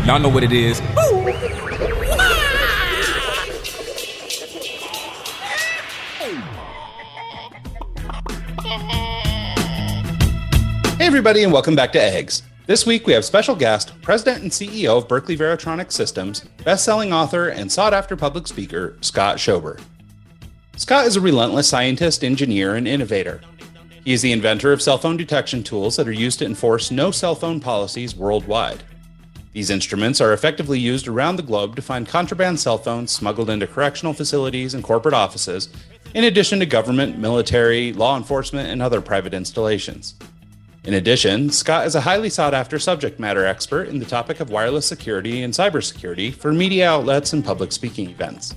Y'all know what it is. Hey everybody, and welcome back to Eggs. This week we have special guest, President and CEO of Berkeley Varitronics Systems, best-selling author and sought-after public speaker, Scott Schober. Scott is a relentless scientist, engineer, and innovator. He is the inventor of cell phone detection tools that are used to enforce no cell phone policies worldwide. These instruments are effectively used around the globe to find contraband cell phones smuggled into correctional facilities and corporate offices, in addition to government, military, law enforcement, and other private installations. In addition, Scott is a highly sought-after subject matter expert in the topic of wireless security and cybersecurity for media outlets and public speaking events.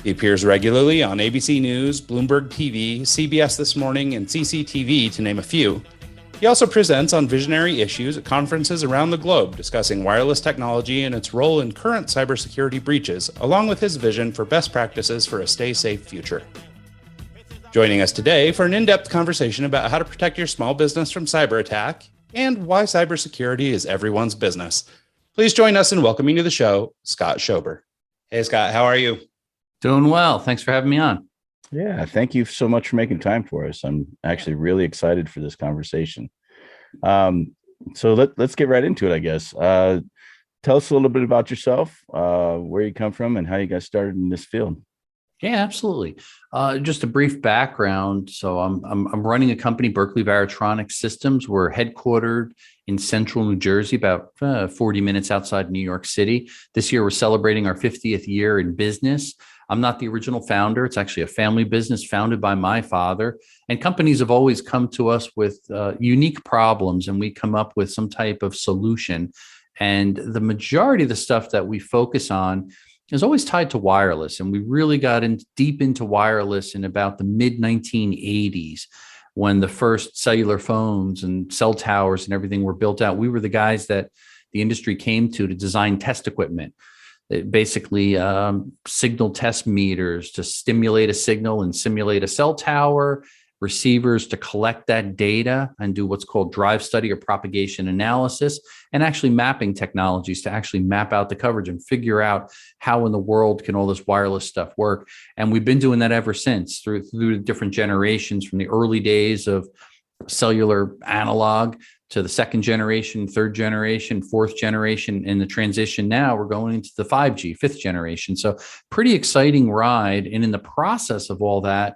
He appears regularly on ABC News, Bloomberg TV, CBS This Morning, and CCTV, to name a few. He also presents on visionary issues at conferences around the globe discussing wireless technology and its role in current cybersecurity breaches, along with his vision for best practices for a stay-safe future. Joining us today for an in-depth conversation about how to protect your small business from cyber attack and why cybersecurity is everyone's business. Please join us in welcoming to the show, Scott Schober. Hey, Scott, how are you? Doing well. Thanks for having me on. Yeah, thank you so much for making time for us. I'm actually really excited for this conversation. So let's get right into it, I guess. Tell us a little bit about yourself, where you come from, and how you got started in this field. Yeah, absolutely. Just a brief background. So I'm running a company, Berkeley Varitronics Systems. We're headquartered in central New Jersey, about 40 minutes outside New York City. This year, we're celebrating our 50th year in business. I'm not the original founder. It's actually a family business founded by my father. And companies have always come to us with unique problems, and we come up with some type of solution. And the majority of the stuff that we focus on is always tied to wireless. And we really got deep into wireless in about the mid-1980s, when the first cellular phones and cell towers and everything were built out. We were the guys that the industry came to design test equipment. Basically signal test meters to stimulate a signal and simulate a cell tower, receivers to collect that data and do what's called drive study or propagation analysis, and actually mapping technologies to actually map out the coverage and figure out how in the world can all this wireless stuff work. And we've been doing that ever since through the different generations, from the early days of cellular analog to the second generation, third generation, fourth generation, and the transition now we're going into the 5G, fifth generation. So pretty exciting ride. And in the process of all that,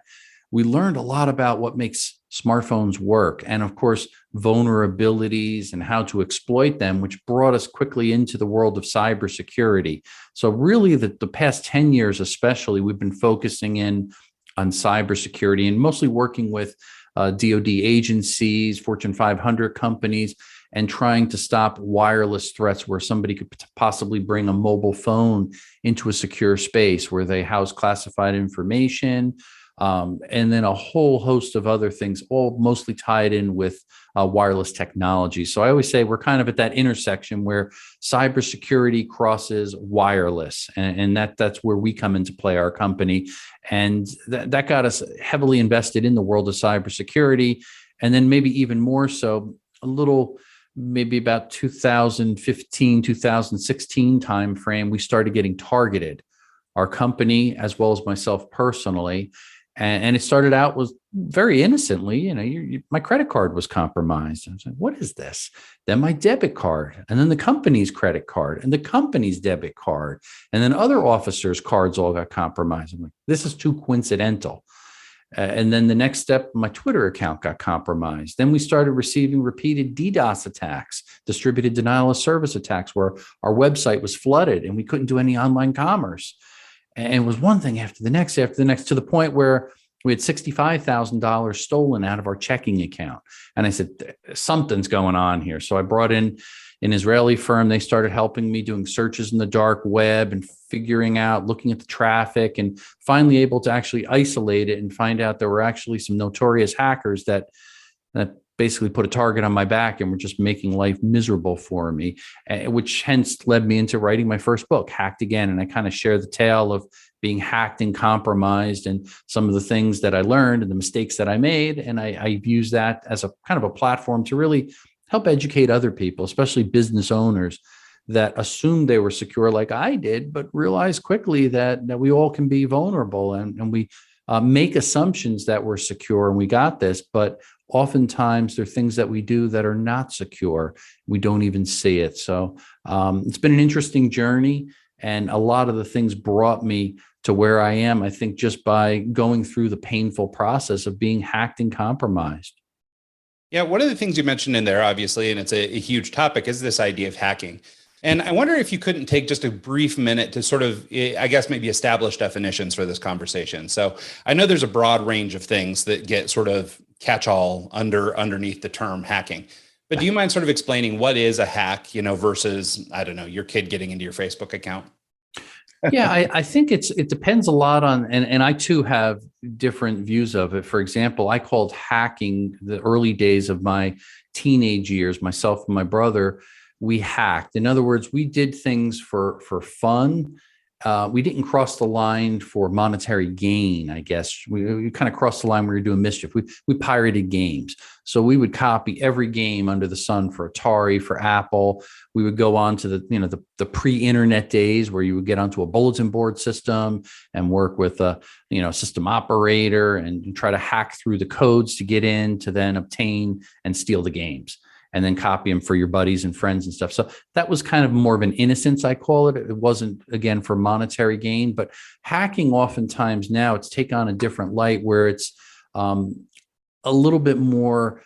we learned a lot about what makes smartphones work, and of course, vulnerabilities and how to exploit them, which brought us quickly into the world of cybersecurity. So really the past 10 years, especially, we've been focusing in on cybersecurity and mostly working with DoD agencies, Fortune 500 companies, and trying to stop wireless threats where somebody could possibly bring a mobile phone into a secure space where they house classified information, and then a whole host of other things, all mostly tied in with wireless technology. So I always say we're kind of at that intersection where cybersecurity crosses wireless, and that's where we come into play, our company. And that got us heavily invested in the world of cybersecurity. And then maybe even more so, maybe about 2015, 2016 timeframe, we started getting targeted, our company, as well as myself personally. And it started out was very innocently, my credit card was compromised. I was like, what is this? Then my debit card, and then the company's credit card, and the company's debit card, and then other officers' cards all got compromised. I'm like, this is too coincidental. And then the next step, my Twitter account got compromised. Then we started receiving repeated DDoS attacks, distributed denial of service attacks, where our website was flooded and we couldn't do any online commerce. And it was one thing after the next, to the point where we had $65,000 stolen out of our checking account. And I said, something's going on here. So I brought in an Israeli firm. They started helping me doing searches in the dark web and figuring out, looking at the traffic, and finally able to actually isolate it and find out there were actually some notorious hackers that basically put a target on my back and were just making life miserable for me, which hence led me into writing my first book, Hacked Again. And I kind of share the tale of being hacked and compromised and some of the things that I learned and the mistakes that I made. And I've used that as a kind of a platform to really help educate other people, especially business owners, that assumed they were secure like I did, but realized quickly that we all can be vulnerable, and we make assumptions that we're secure and we got this, but oftentimes there are things that we do that are not secure. We don't even see it. So it's been an interesting journey, and a lot of the things brought me to where I am, I think, just by going through the painful process of being hacked and compromised. Yeah, one of the things you mentioned in there, obviously, and it's a huge topic, is this idea of hacking. And I wonder if you couldn't take just a brief minute to sort of, I guess, maybe establish definitions for this conversation. So I know there's a broad range of things that get sort of catch-all underneath the term hacking. But do you mind sort of explaining what is a hack, versus, I don't know, your kid getting into your Facebook account? Yeah, I think it depends a lot on, and I too have different views of it. For example, I called hacking the early days of my teenage years, myself and my brother, we hacked. In other words, we did things for fun. We didn't cross the line for monetary gain, I guess. We kind of crossed the line where we were doing mischief. We pirated games. So we would copy every game under the sun for Atari, for Apple. We would go on to the pre-internet days where you would get onto a bulletin board system and work with a system operator and try to hack through the codes to get in to then obtain and steal the games, and then copy them for your buddies and friends and stuff. So that was kind of more of an innocence, I call it. It wasn't, again, for monetary gain, but hacking oftentimes now it's taken on a different light where it's a little bit more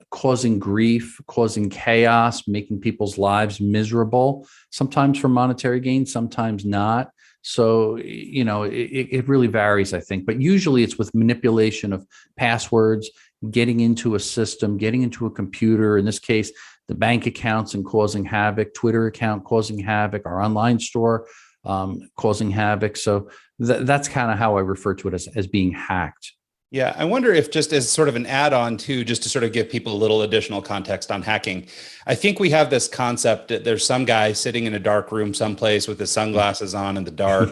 causing grief, causing chaos, making people's lives miserable, sometimes for monetary gain, sometimes not. So, it really varies, I think, but usually it's with manipulation of passwords, getting into a system, getting into a computer, in this case, the bank accounts, and causing havoc, Twitter account causing havoc, our online store causing havoc. So that's kind of how I refer to it as being hacked. Yeah, I wonder if, just as sort of an add-on to, just to sort of give people a little additional context on hacking, I think we have this concept that there's some guy sitting in a dark room someplace with his sunglasses on in the dark,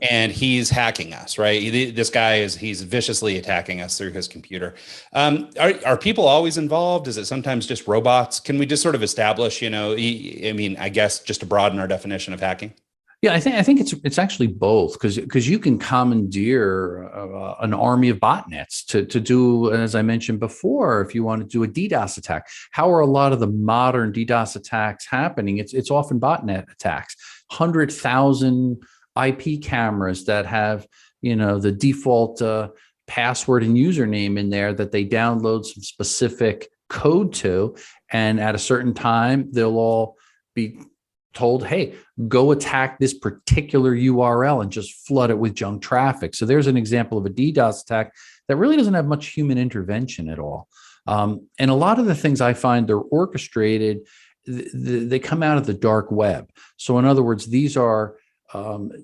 and he's hacking us, right? This guy he's viciously attacking us through his computer. Are people always involved? Is it sometimes just robots? Can we just sort of establish, I guess, just to broaden our definition of hacking? Yeah, I think it's actually both, because you can commandeer an army of botnets to do, as I mentioned before, if you want to do a DDoS attack. How are a lot of the modern DDoS attacks happening? It's often botnet attacks. 100,000 IP cameras that have the default password and username in there that they download some specific code to, and at a certain time they'll all be told, hey, go attack this particular URL and just flood it with junk traffic. So there's an example of a DDoS attack that really doesn't have much human intervention at all. And a lot of the things I find they're orchestrated, they come out of the dark web. So in other words, these are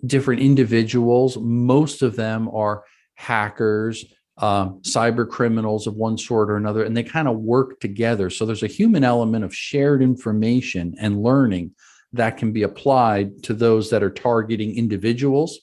different individuals. Most of them are hackers, cyber criminals of one sort or another, and they kind of work together. So there's a human element of shared information and learning that can be applied to those that are targeting individuals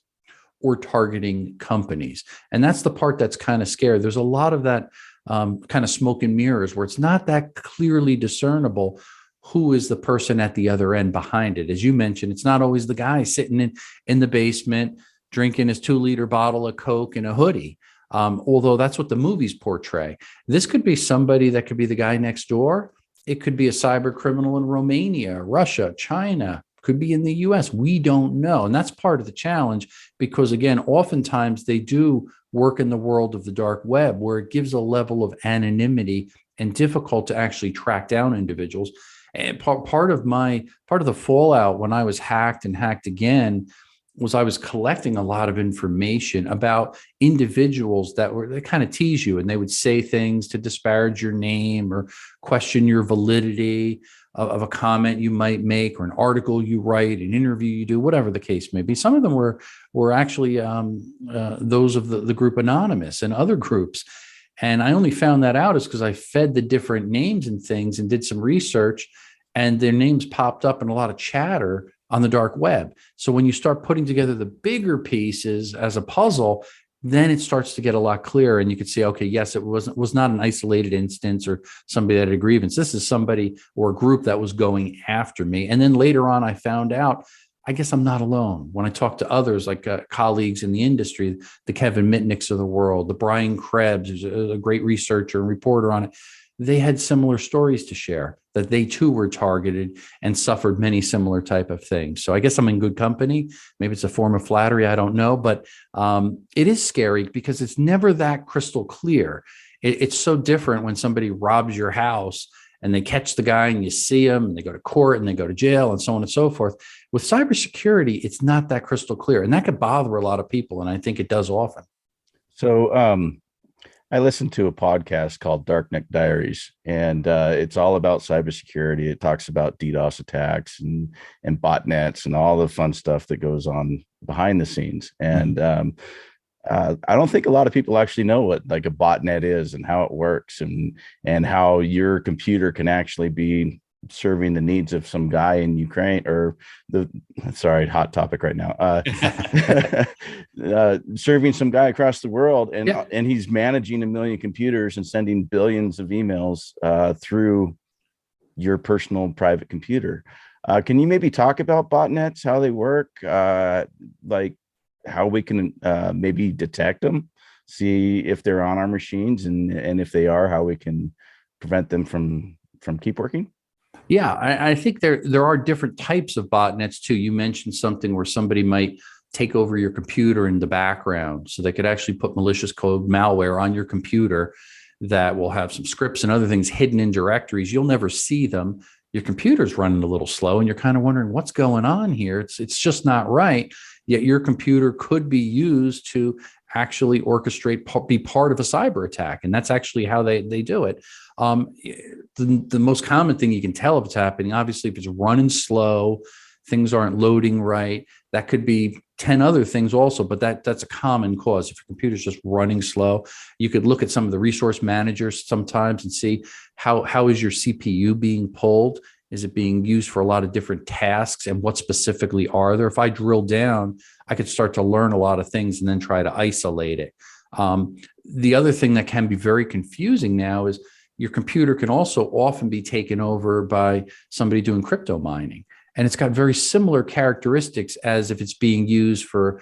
or targeting companies. And that's the part that's kind of scary. There's a lot of that kind of smoke and mirrors where it's not that clearly discernible who is the person at the other end behind it. As you mentioned, it's not always the guy sitting in the basement drinking his 2-liter bottle of Coke in a hoodie. Although that's what the movies portray. This could be somebody that could be the guy next door. It could be a cyber criminal in Romania, Russia, China, could be in the US. We don't know. And that's part of the challenge because, again, oftentimes they do work in the world of the dark web where it gives a level of anonymity and difficult to actually track down individuals. And part of the fallout when I was hacked and hacked again was I was collecting a lot of information about individuals they kind of tease you, and they would say things to disparage your name or question your validity of a comment you might make or an article you write, an interview you do, whatever the case may be. Some of them were actually those of the group Anonymous and other groups. And I only found that out is because I fed the different names and things and did some research, and their names popped up in a lot of chatter on the dark web. So when you start putting together the bigger pieces as a puzzle, then it starts to get a lot clearer. And you could say, okay, yes, it was not an isolated instance or somebody that had a grievance. This is somebody or a group that was going after me. And then later on, I found out, I guess I'm not alone. When I talk to others, like colleagues in the industry, the Kevin Mitnicks of the world, the Brian Krebs, who's a great researcher and reporter on it, they had similar stories to share, that they too were targeted and suffered many similar type of things. So I guess I'm in good company. Maybe it's a form of flattery. I don't know, but it is scary because it's never that crystal clear. It's so different when somebody robs your house and they catch the guy and you see him and they go to court and they go to jail and so on and so forth. With cybersecurity, it's not that crystal clear, and that could bother a lot of people. And I think it does often. So, I listened to a podcast called Darknet Diaries, and it's all about cybersecurity. It talks about DDoS attacks and botnets and all the fun stuff that goes on behind the scenes. And I don't think a lot of people actually know what like a botnet is and how it works, and how your computer can actually be serving the needs of some guy in Ukraine, or hot topic right now, serving some guy across the world, and he's managing 1 million computers and sending billions of emails through your personal private computer. Can you maybe talk about botnets, how they work, like how we can maybe detect them, see if they're on our machines, and if they are, how we can prevent them from keep working? Yeah, I think there are different types of botnets too. You mentioned something where somebody might take over your computer in the background, so they could actually put malicious code, malware on your computer that will have some scripts and other things hidden in directories. You'll never see them. Your computer's running a little slow and you're kind of wondering what's going on here. It's just not right. Yet your computer could be used to actually orchestrate, be part of a cyber attack. And that's actually how they do it. The most common thing you can tell if it's happening, obviously, if it's running slow, things aren't loading right, that could be 10 other things also, but that's a common cause. If your computer's just running slow, you could look at some of the resource managers sometimes and see how is your CPU being pulled? Is it being used for a lot of different tasks, and what specifically are there? If I drill down, I could start to learn a lot of things and then try to isolate it. The other thing that can be very confusing now is your computer can also often be taken over by somebody doing crypto mining. And it's got very similar characteristics as if it's being used for,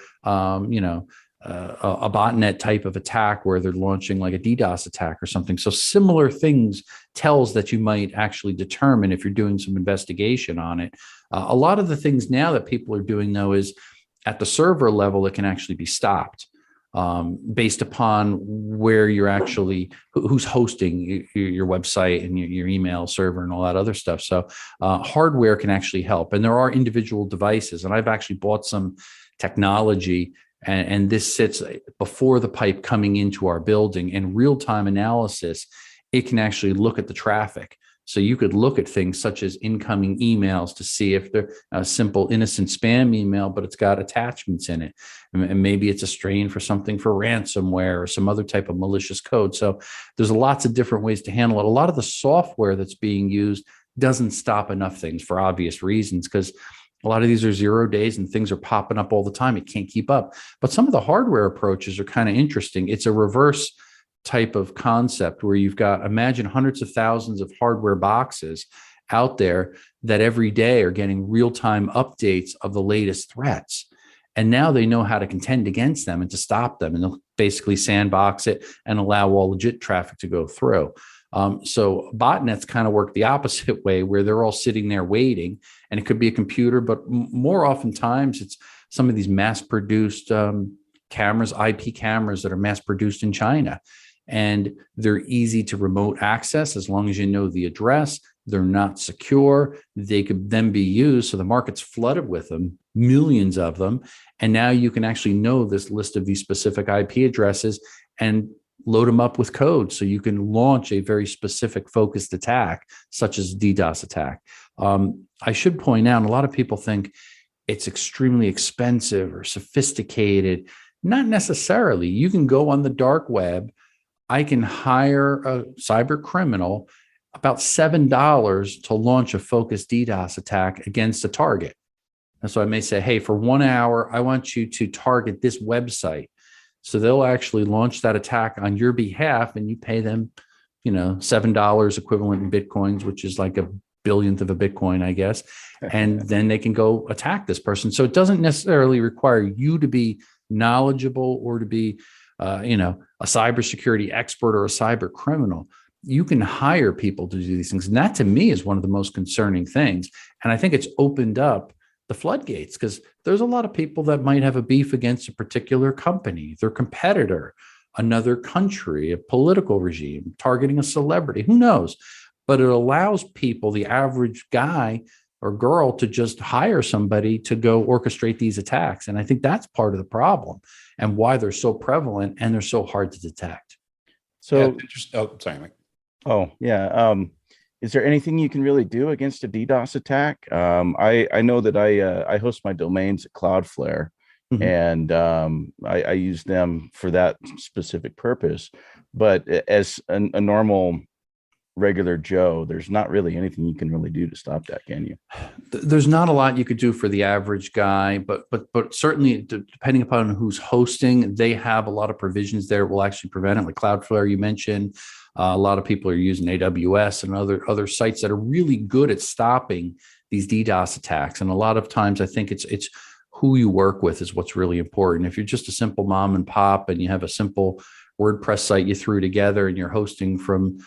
a botnet type of attack where they're launching like a DDoS attack or something. So similar things tells that you might actually determine if you're doing some investigation on it. A lot of the things now that people are doing, though, is at the server level, it can actually be stopped based upon where you're actually, who's hosting your website and your email server and all that other stuff. So hardware can actually help. And there are individual devices. And I've actually bought some technology, and this sits before the pipe coming into our building. And real-time analysis, it can actually look at the traffic. So you could look at things such as incoming emails to see if they're a simple innocent spam email, but it's got attachments in it. And maybe it's a strain for something for ransomware or some other type of malicious code. So there's lots of different ways to handle it. A lot of the software that's being used doesn't stop enough things for obvious reasons, because a lot of these are 0 days and things are popping up all the time. It can't keep up. But some of the hardware approaches are kind of interesting. It's a reverse type of concept where you've got, imagine hundreds of thousands of hardware boxes out there that every day are getting real-time updates of the latest threats. And now they know how to contend against them and to stop them. And they'll basically sandbox it and allow all legit traffic to go through. So botnets kind of work the opposite way, where they're all sitting there waiting, and it could be a computer, but more oftentimes it's some of these mass-produced cameras, IP cameras that are mass-produced in China. And they're easy to remote access as long as you know the address. They're not secure. They could then be used. So the market's flooded with them, millions of them. And now you can actually know this list of these specific IP addresses and load them up with code. So you can launch a very specific focused attack, such as DDoS attack. I should point out, a lot of people think it's extremely expensive or sophisticated. Not necessarily. You can go on the dark web. I can hire a cyber criminal about $7 to launch a focused DDoS attack against a target. And so I may say, hey, for 1 hour, I want you to target this website. So they'll actually launch that attack on your behalf, and you pay them, $7 equivalent in Bitcoins, which is like a billionth of a Bitcoin, I guess. And then they can go attack this person. So it doesn't necessarily require you to be knowledgeable or to be, a cybersecurity expert or a cyber criminal. You can hire people to do these things. And that to me is one of the most concerning things. And I think it's opened up the floodgates, because there's a lot of people that might have a beef against a particular company, their competitor, another country, a political regime, targeting a celebrity, who knows? But it allows people, the average guy or girl, to just hire somebody to go orchestrate these attacks. And I think that's part of the problem and why they're so prevalent and they're so hard to detect. So, sorry, Mike. Oh, yeah. Is there anything you can really do against a DDoS attack? I know that I host my domains at Cloudflare, and I use them for that specific purpose. But as a normal regular Joe, there's not really anything you can really do to stop that, can you? There's not a lot you could do for the average guy, but certainly depending upon who's hosting, they have a lot of provisions there will actually prevent it. Like Cloudflare, you mentioned. A lot of people are using AWS and other sites that are really good at stopping these DDoS attacks. And a lot of times, I think it's who you work with is what's really important. If you're just a simple mom and pop and you have a simple WordPress site you threw together and you're hosting from,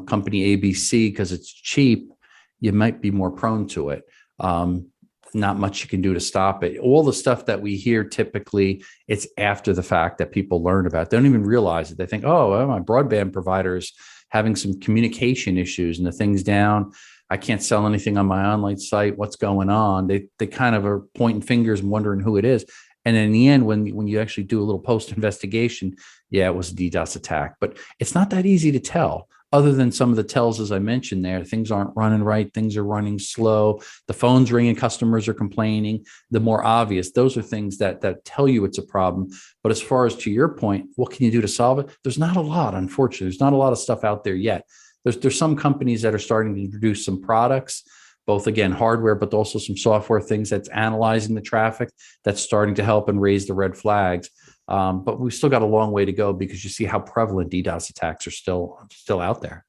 company ABC because it's cheap, you might be more prone to it. Not much you can do to stop it. All the stuff that we hear, typically, it's after the fact that people learn about it. They don't even realize it. They think, oh, well, my broadband provider is having some communication issues and the thing's down. I can't sell anything on my online site. What's going on? They kind of are pointing fingers and wondering who it is. And in the end, when you actually do a little post investigation, yeah, it was a DDoS attack. But it's not that easy to tell. Other than some of the tells, as I mentioned there, things aren't running right, things are running slow, the phone's ringing, customers are complaining. The more obvious, those are things that tell you it's a problem. But as far as to your point, what can you do to solve it? There's not a lot, unfortunately. There's not a lot of stuff out there yet. There's some companies that are starting to introduce some products, both, again, hardware, but also some software things that's analyzing the traffic, that's starting to help and raise the red flags. But we've still got a long way to go, because you see how prevalent DDoS attacks are still out there.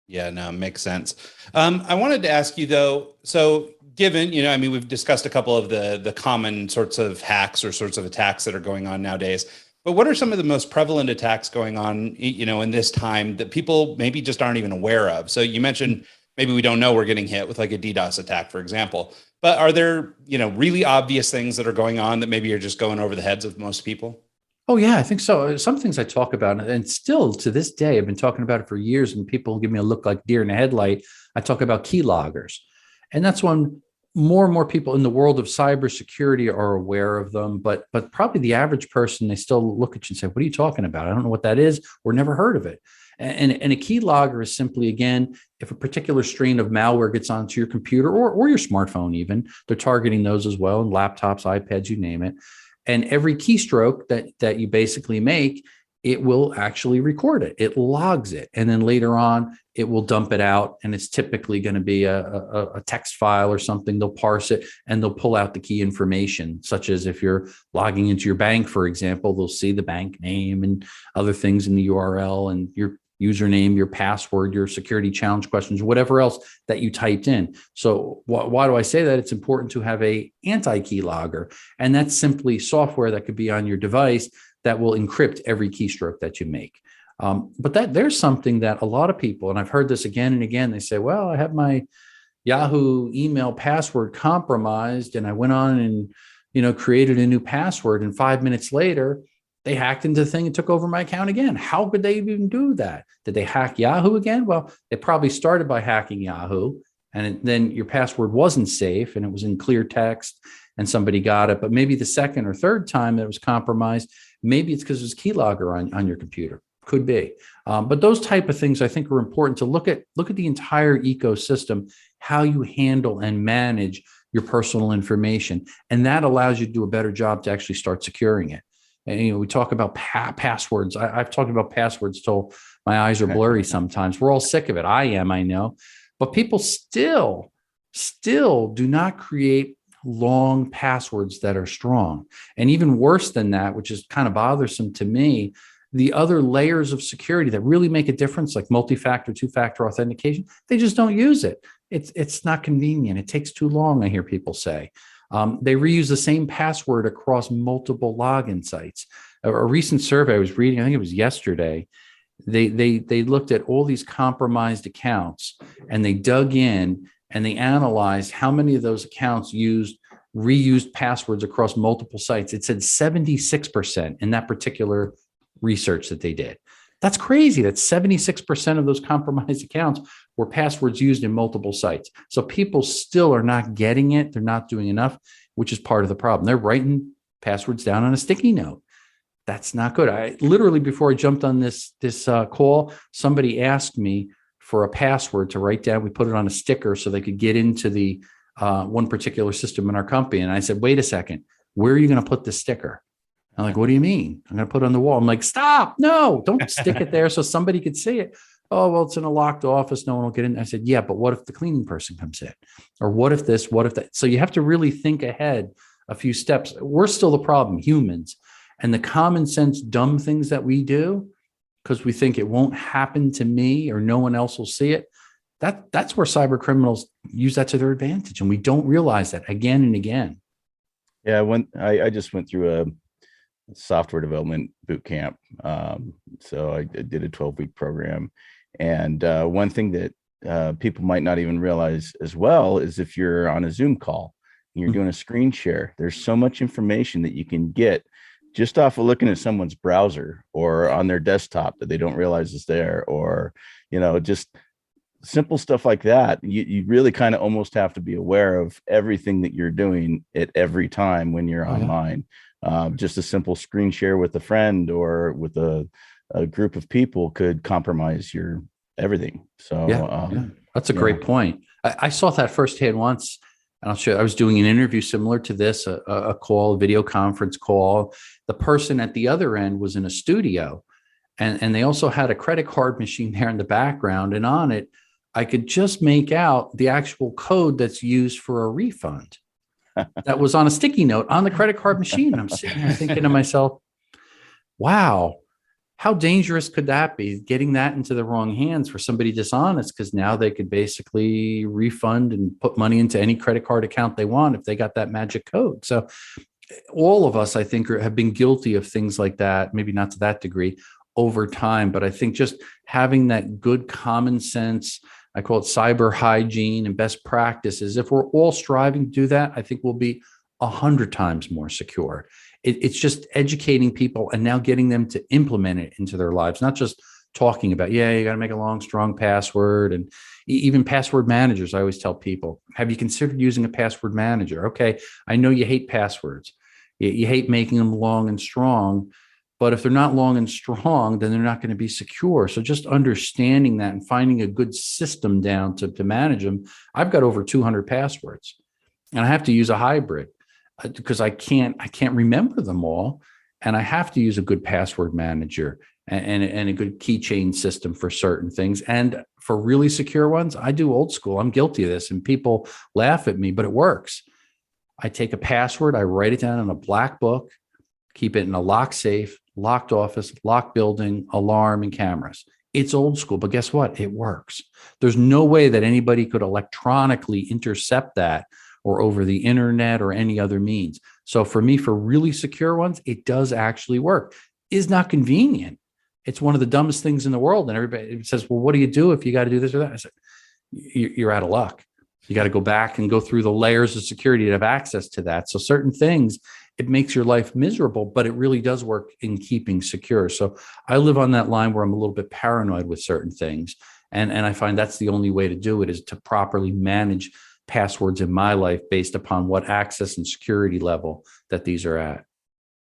Yeah, no, makes sense. I wanted to ask you though, so given, we've discussed a couple of the common sorts of hacks or sorts of attacks that are going on nowadays, but what are some of the most prevalent attacks going on, in this time that people maybe just aren't even aware of? So you mentioned maybe we don't know we're getting hit with like a DDoS attack, for example. But are there, really obvious things that are going on that maybe are just going over the heads of most people? Oh, yeah, I think so. Some things I talk about, and still to this day, I've been talking about it for years, and people give me a look like deer in a headlight. I talk about keyloggers. And that's when more and more people in the world of cybersecurity are aware of them. But probably the average person, they still look at you and say, what are you talking about? I don't know what that is, or never heard of it. And a keylogger is simply, again, if a particular strain of malware gets onto your computer or your smartphone, even, they're targeting those as well, and laptops, iPads, you name it. And every keystroke that you basically make, it will actually record it. It logs it. And then later on, it will dump it out. And it's typically going to be a text file or something. They'll parse it and they'll pull out the key information, such as if you're logging into your bank, for example, they'll see the bank name and other things in the URL and your username, your password, your security challenge questions, whatever else that you typed in. So why do I say that? It's important to have a anti-keylogger. And that's simply software that could be on your device that will encrypt every keystroke that you make. But there's something that a lot of people, and I've heard this again and again, they say, well, I have my Yahoo email password compromised, and I went on and created a new password, and 5 minutes later, they hacked into the thing and took over my account again. How could they even do that? Did they hack Yahoo again? Well, they probably started by hacking Yahoo, and then your password wasn't safe and it was in clear text and somebody got it. But maybe the second or third time that it was compromised, maybe it's because there's a keylogger on your computer. Could be. But those type of things I think are important to look at the entire ecosystem, how you handle and manage your personal information. And that allows you to do a better job to actually start securing it. And, we talk about passwords. I've talked about passwords till my eyes are blurry sometimes. We're all sick of it. I know. But people still do not create long passwords that are strong. And even worse than that, which is kind of bothersome to me, the other layers of security that really make a difference, like multi-factor, two-factor authentication, they just don't use it. It's not convenient. It takes too long, I hear people say. They reuse the same password across multiple login sites. A recent survey I was reading, I think it was yesterday, they looked at all these compromised accounts, and they dug in and they analyzed how many of those accounts used reused passwords across multiple sites. It said 76% in that particular research that they did. That's crazy. That 76% of those compromised accounts were passwords used in multiple sites. So people still are not getting it. They're not doing enough, which is part of the problem. They're writing passwords down on a sticky note. That's not good. I literally, before I jumped on this call, somebody asked me for a password to write down. We put it on a sticker so they could get into the one particular system in our company. And I said, wait a second, where are you going to put the sticker? I'm like, what do you mean? I'm going to put it on the wall. I'm like, stop. No, don't stick it there so somebody could see it. Oh, well, it's in a locked office. No one will get in. I said, yeah, but what if the cleaning person comes in? Or what if this, what if that? So you have to really think ahead a few steps. We're still the problem, humans. And the common sense, dumb things that we do, because we think it won't happen to me or no one else will see it. That's where cyber criminals use that to their advantage. And we don't realize that again and again. Yeah, I just went through a software development boot camp. So I did a 12-week program. And one thing that people might not even realize as well is if you're on a Zoom call and you're doing a screen share, there's so much information that you can get just off of looking at someone's browser or on their desktop that they don't realize is there, or, just simple stuff like that. You really kind of almost have to be aware of everything that you're doing at every time when you're online. Just a simple screen share with a friend or with a group of people could compromise your everything. So that's a great point. I saw that firsthand once. And I'll show you, I was doing an interview similar to this, a call, a video conference call. The person at the other end was in a studio, and they also had a credit card machine there in the background. And on it, I could just make out the actual code that's used for a refund that was on a sticky note on the credit card machine. And I'm sitting there thinking to myself, wow, how dangerous could that be, getting that into the wrong hands for somebody dishonest? Because now they could basically refund and put money into any credit card account they want if they got that magic code. So all of us, I think, have been guilty of things like that, maybe not to that degree over time. But I think just having that good common sense, I call it cyber hygiene and best practices, if we're all striving to do that, I think we'll be 100 times more secure. It's just educating people and now getting them to implement it into their lives, not just talking about, you got to make a long, strong password. And even password managers, I always tell people, have you considered using a password manager? Okay, I know you hate passwords. You hate making them long and strong, but if they're not long and strong, then they're not going to be secure. So just understanding that and finding a good system down to manage them. I've got over 200 passwords, and I have to use a hybrid, because I can't remember them all. And I have to use a good password manager and a good keychain system for certain things. And for really secure ones, I do old school. I'm guilty of this, and people laugh at me, but it works. I take a password, I write it down in a black book, keep it in a locked safe, locked office, locked building, alarm, and cameras. It's old school, but guess what? It works. There's no way that anybody could electronically intercept that, or over the internet or any other means. So for me, for really secure ones, it does actually work. It's not convenient. It's one of the dumbest things in the world. And everybody says, well, what do you do if you got to do this or that? I said, you're out of luck. You got to go back and go through the layers of security to have access to that. So certain things, it makes your life miserable, but it really does work in keeping secure. So I live on that line where I'm a little bit paranoid with certain things. And I find that's the only way to do it, is to properly manage passwords in my life based upon what access and security level that these are at.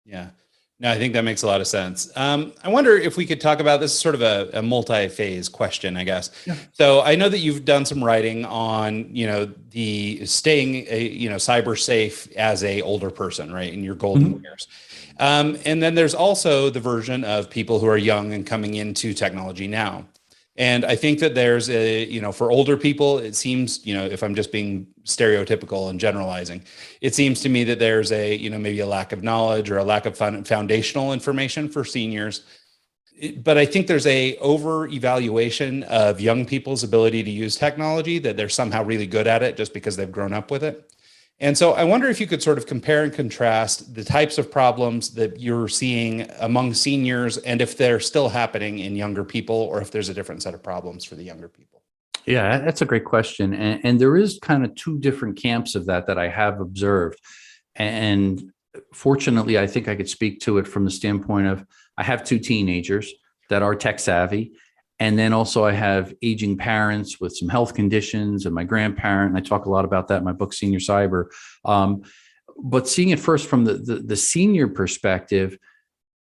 Yeah, no, I think that makes a lot of sense. I wonder if we could talk about this, sort of a multi-phase question, I guess. Yeah. So I know that you've done some writing on, the staying, cyber safe as a older person, right, in your golden years. And then there's also the version of people who are young and coming into technology now. And I think that there's for older people, it seems, if I'm just being stereotypical and generalizing, it seems to me that there's maybe a lack of knowledge or a lack of foundational information for seniors. But I think there's a over evaluation of young people's ability to use technology, that they're somehow really good at it just because they've grown up with it. And so I wonder if you could sort of compare and contrast the types of problems that you're seeing among seniors, and if they're still happening in younger people, or if there's a different set of problems for the younger people. Yeah, that's a great question. And there is kind of two different camps of that I have observed. And fortunately, I think I could speak to it from the standpoint of, I have two teenagers that are tech savvy. And then also I have aging parents with some health conditions, and my grandparent, and I talk a lot about that in my book, Senior Cyber. But seeing it first from the senior perspective,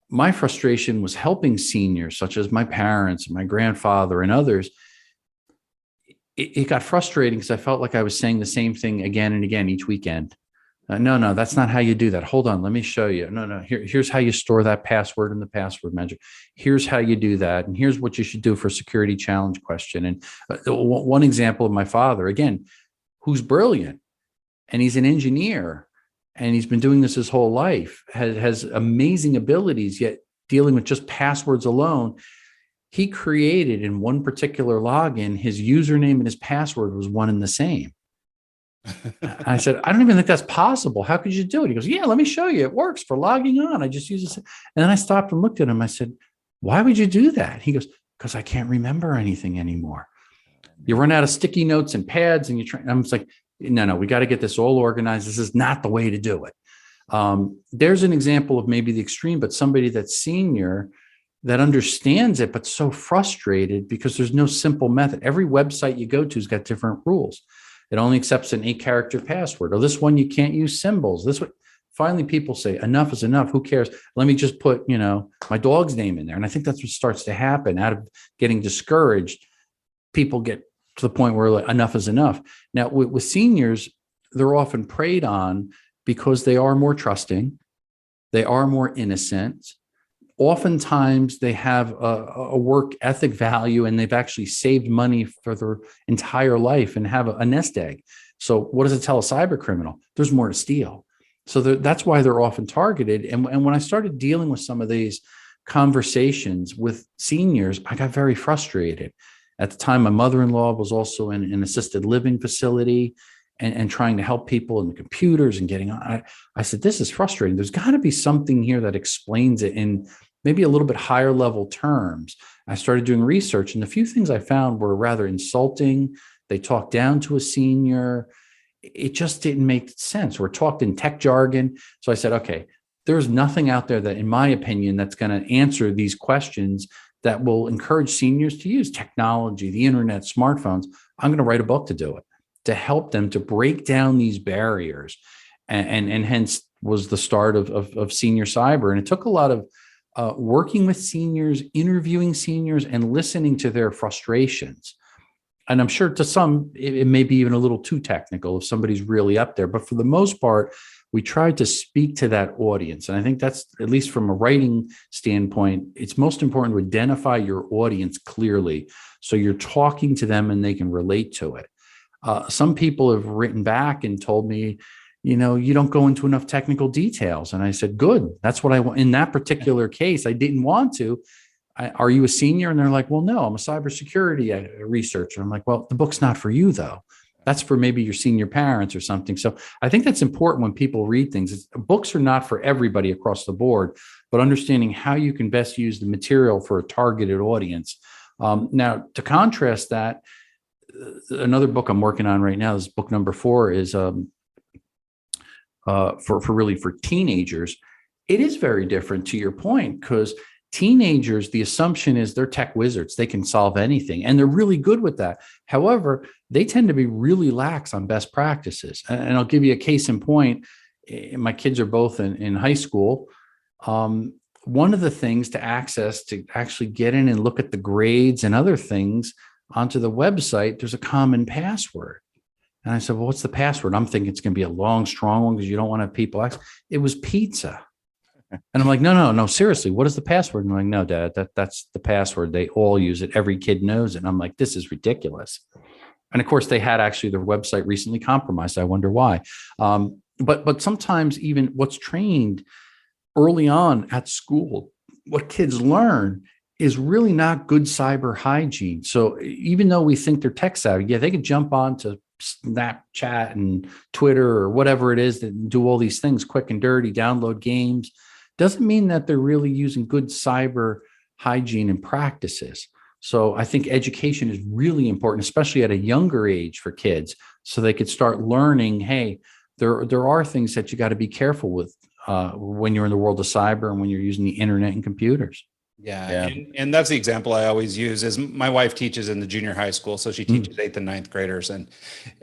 my frustration was helping seniors such as my parents and my grandfather and others. It got frustrating because I felt like I was saying the same thing again and again each weekend. No, that's not how you do that. Hold on, let me show you. No, here's how you store that password in the password manager. Here's how you do that. And here's what you should do for a security challenge question. And one example of my father, again, who's brilliant, and he's an engineer, and he's been doing this his whole life, has amazing abilities, yet dealing with just passwords alone. He created in one particular login, his username and his password was one and the same. I said, I don't even think that's possible. How could you do it? He goes, yeah, let me show you. It works for logging on. I just use this. And then I stopped and looked at him. I said, why would you do that? He goes, because I can't remember anything anymore. You run out of sticky notes and pads, and I'm just like, no, we got to get this all organized. This is not the way to do it. There's an example of maybe the extreme, but somebody that's senior that understands it, but so frustrated because there's no simple method. Every website you go to has got different rules. It only accepts an 8-character password, or this one you can't use symbols. This one, finally, people say enough is enough. Who cares? Let me just put, my dog's name in there. And I think that's what starts to happen. Out of getting discouraged, people get to the point where like, enough is enough. Now, with seniors, they're often preyed on because they are more trusting, they are more innocent. Oftentimes they have a work ethic value, and they've actually saved money for their entire life and have a nest egg. So what does it tell a cyber criminal? There's more to steal. So that's why they're often targeted. And when I started dealing with some of these conversations with seniors, I got very frustrated. At the time, my mother-in-law was also in an assisted living facility and trying to help people in the computers and getting on. I said, this is frustrating. There's got to be something here that explains it in maybe a little bit higher level terms. I started doing research, and the few things I found were rather insulting. They talked down to a senior. It just didn't make sense, or talked in tech jargon. So I said, okay, there's nothing out there that, in my opinion, that's going to answer these questions that will encourage seniors to use technology, the internet, smartphones. I'm going to write a book to do it, to help them to break down these barriers. And hence was the start of Senior Cyber. And it took a lot of working with seniors, interviewing seniors, and listening to their frustrations. And I'm sure to some, it may be even a little too technical if somebody's really up there. But for the most part, we tried to speak to that audience. And I think that's, at least from a writing standpoint, it's most important to identify your audience clearly, so you're talking to them and they can relate to it. Some people have written back and told me, you don't go into enough technical details. And I said, good. That's what I want. In that particular case, I didn't want to. Are you a senior? And they're like, well, no, I'm a cybersecurity researcher. I'm like, well, the book's not for you, though. That's for maybe your senior parents or something. So I think that's important when people read things. Books are not for everybody across the board, but understanding how you can best use the material for a targeted audience. Now, to contrast that, another book I'm working on right now, is book number 4, is for teenagers. It is very different, to your point, because teenagers, the assumption is they're tech wizards. They can solve anything, and they're really good with that. However, they tend to be really lax on best practices. And I'll give you a case in point. My kids are both in high school. One of the things to actually get in and look at the grades and other things onto the website, there's a common password. And I said, well, what's the password? I'm thinking it's going to be a long, strong one because you don't want to have people ask. It was pizza. And I'm like, no, seriously, what is the password? And I'm like, no, Dad, that's the password. They all use it. Every kid knows it. And I'm like, this is ridiculous. And of course, they had actually their website recently compromised. I wonder why. But sometimes even what's trained early on at school, what kids learn is really not good cyber hygiene. So even though we think they're tech savvy, yeah, they could jump on to Snapchat and Twitter or whatever it is that do all these things quick and dirty, download games. Doesn't mean that they're really using good cyber hygiene and practices. So I think education is really important, especially at a younger age for kids, so they could start learning, hey, there are things that you got to be careful with when you're in the world of cyber and when you're using the internet and computers. Yeah. And that's the example I always use is my wife teaches in the junior high school. So she teaches 8th and 9th graders. And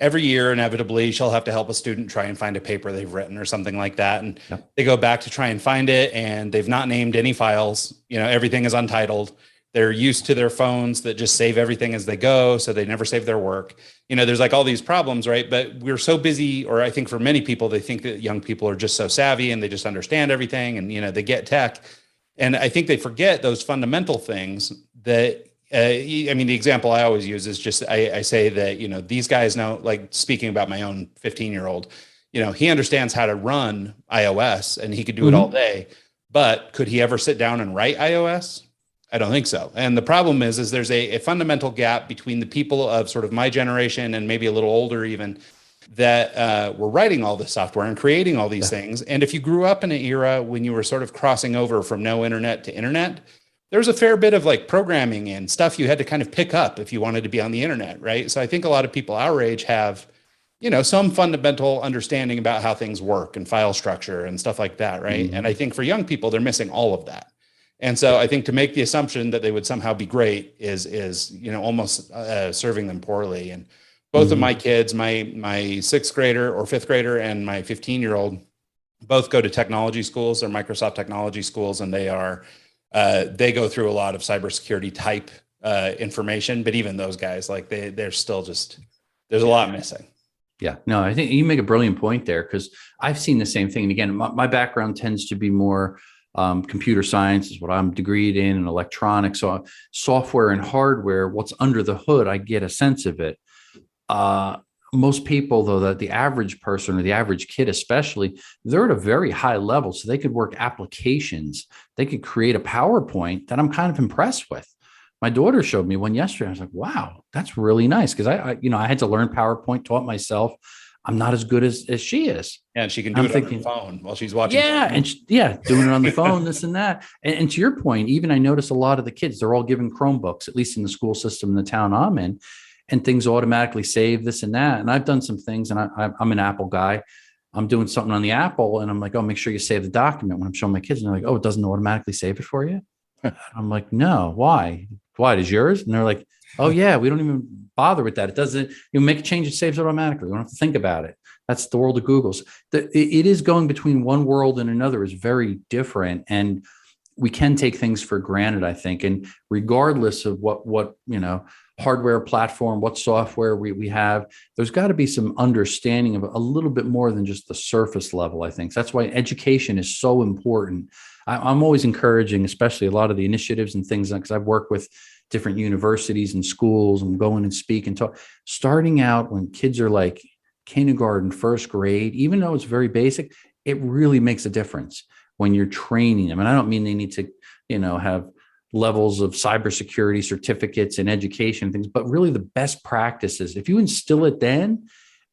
every year, inevitably, she'll have to help a student try and find a paper they've written or something like that. And they go back to try and find it and they've not named any files. Everything is untitled. They're used to their phones that just save everything as they go. So they never save their work. There's like all these problems, right? But we're so busy, or I think for many people, they think that young people are just so savvy and they just understand everything and, they get tech. And I think they forget those fundamental things that, the example I always use is just, I say that, these guys know, like speaking about my own 15-year-old, he understands how to run iOS and he could do it all day, but could he ever sit down and write iOS? I don't think so. And the problem is there's a fundamental gap between the people of sort of my generation and maybe a little older even that were writing all this software and creating all these things. And if you grew up in an era when you were sort of crossing over from no internet to internet, there was a fair bit of like programming and stuff you had to kind of pick up if you wanted to be on the internet, right? So I think a lot of people our age have, some fundamental understanding about how things work and file structure and stuff like that, right? And I think for young people, they're missing all of that. And so I think to make the assumption that they would somehow be great is almost serving them poorly. And both of my kids, my 6th grader or 5th grader and my 15-year-old, both go to technology schools. They're Microsoft technology schools, and they go through a lot of cybersecurity type information. But even those guys, like they're still just, there's a lot missing. Yeah, no, I think you make a brilliant point there because I've seen the same thing. And again, my background tends to be more computer science is what I'm degreed in, and electronics. So software and hardware, what's under the hood, I get a sense of it. Most people, though, that the average person or the average kid, especially, they're at a very high level. So they could work applications. They could create a PowerPoint that I'm kind of impressed with. My daughter showed me one yesterday. I was like, wow, that's really nice. Because I had to learn PowerPoint, taught myself. I'm not as good as she is. Yeah, and she can do it on her phone while she's watching. Yeah, doing it on the phone, this and that. And to your point, even I notice a lot of the kids, they're all given Chromebooks, at least in the school system in the town I'm in, and things automatically save this and that. And I've done some things, and I'm an Apple guy. I'm doing something on the Apple, and I'm like, oh, make sure you save the document when I'm showing my kids. And they're like, oh, it doesn't automatically save it for you? I'm like, no, why? Why, is yours? And they're like, oh yeah, we don't even bother with that. It doesn't, you make a change, it saves automatically. You don't have to think about it. That's the world of Google's. It is going between one world and another is very different. And we can take things for granted, I think. And regardless of what hardware platform, what software we have, there's got to be some understanding of a little bit more than just the surface level, I think. That's why education is so important. I'm always encouraging, especially a lot of the initiatives and things, because I've worked with different universities and schools and going and speak and talk, starting out when kids are like kindergarten, 1st grade, even though it's very basic, it really makes a difference when you're training them. And I don't mean they need to, have levels of cybersecurity certificates and education things, but really the best practices. If you instill it then,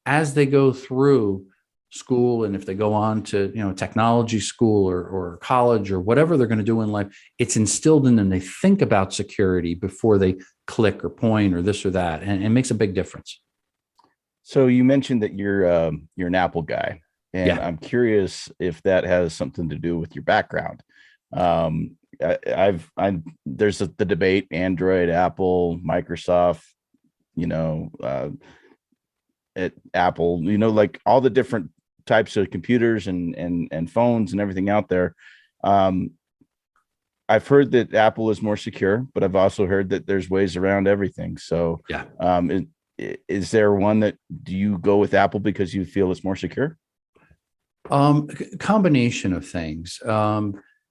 as they go through school, and if they go on to technology school or college or whatever they're going to do in life, it's instilled in them. They think about security before they click or point or this or that, and it makes a big difference. So you mentioned that you're an Apple guy, and Yeah. I'm curious if that has something to do with your background. There's the debate: Android, Apple, Microsoft. At Apple, like all the different types of computers and phones and everything out there. I've heard that Apple is more secure, but I've also heard that there's ways around everything. So Yeah. Is there one that, do you go with Apple because you feel it's more secure? Combination of things.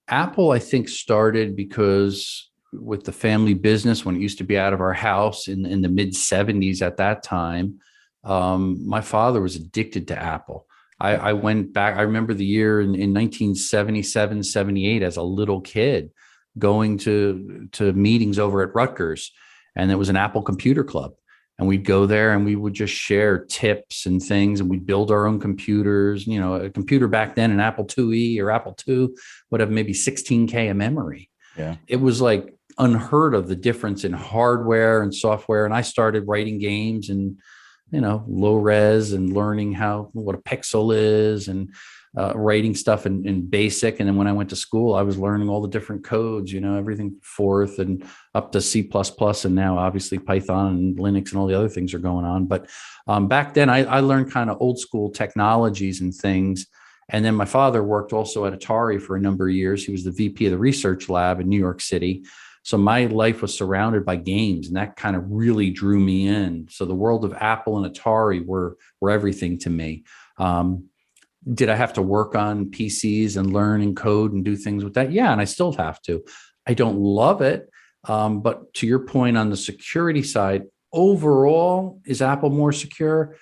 Apple, I think, started because with the family business when it used to be out of our house in the mid 70s at that time, my father was addicted to Apple. I went back, I remember the year in 1977, 78 as a little kid going to meetings over at Rutgers, and there was an Apple Computer Club. And we'd go there and we would just share tips and things, and we'd build our own computers. You know, a computer back then, an Apple IIe or Apple II would have maybe 16K of memory. Yeah. It was like unheard of, the difference in hardware and software. And I started writing games and, low res and learning what a pixel is and writing stuff in BASIC. And then when I went to school, I was learning all the different codes, everything forth and up to C++. And now obviously Python and Linux and all the other things are going on. But back then I learned kind of old school technologies and things. And then my father worked also at Atari for a number of years. He was the VP of the research lab in New York City. So my life was surrounded by games, and that kind of really drew me in. So the world of Apple and Atari were everything to me. Did I have to work on PCs and learn and code and do things with that? Yeah, and I still have to. I don't love it. But to your point on the security side, overall, is Apple more secure?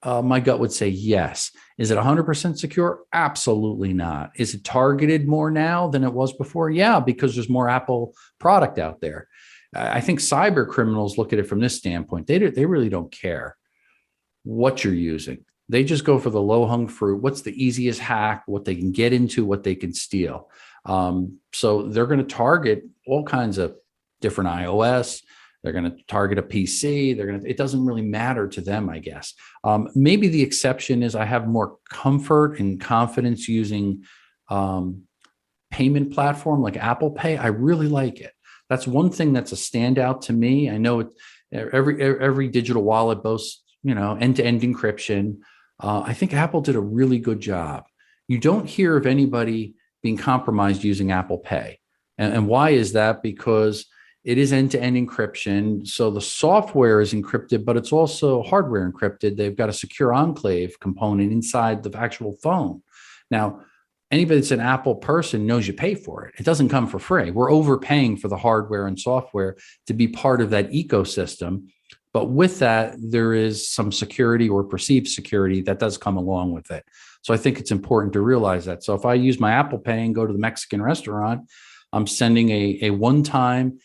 My gut would say yes. Is it 100% secure? Absolutely not. Is it targeted more now than it was before? Yeah, because there's more Apple product out there. I think cyber criminals look at it from this standpoint. They really don't care what you're using. They just go for the low-hung fruit. What's the easiest hack, what they can get into, what they can steal. So they're going to target all kinds of different iOS. They're going to target a PC. It doesn't really matter to them, I guess. Maybe the exception is I have more comfort and confidence using payment platform like Apple Pay. I really like it. That's one thing that's a standout to me. I know every digital wallet boasts, end-to-end encryption. I think Apple did a really good job. You don't hear of anybody being compromised using Apple Pay. And why is that? Because it is end-to-end encryption. So the software is encrypted, but it's also hardware encrypted. They've got a secure enclave component inside the actual phone. Now, anybody that's an Apple person knows you pay for it. It doesn't come for free. We're overpaying for the hardware and software to be part of that ecosystem. But with that, there is some security or perceived security that does come along with it. So I think it's important to realize that. So if I use my Apple Pay and go to the Mexican restaurant, I'm sending a one-time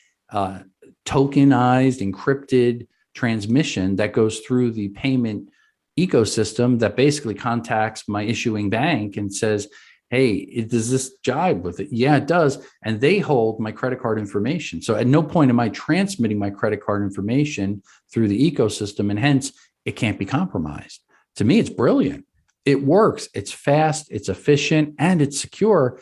tokenized, encrypted transmission that goes through the payment ecosystem that basically contacts my issuing bank and says, hey, does this jibe with it? Yeah, it does. And they hold my credit card information. So at no point am I transmitting my credit card information through the ecosystem, and hence it can't be compromised. To me, it's brilliant. It works. It's fast, it's efficient, and it's secure,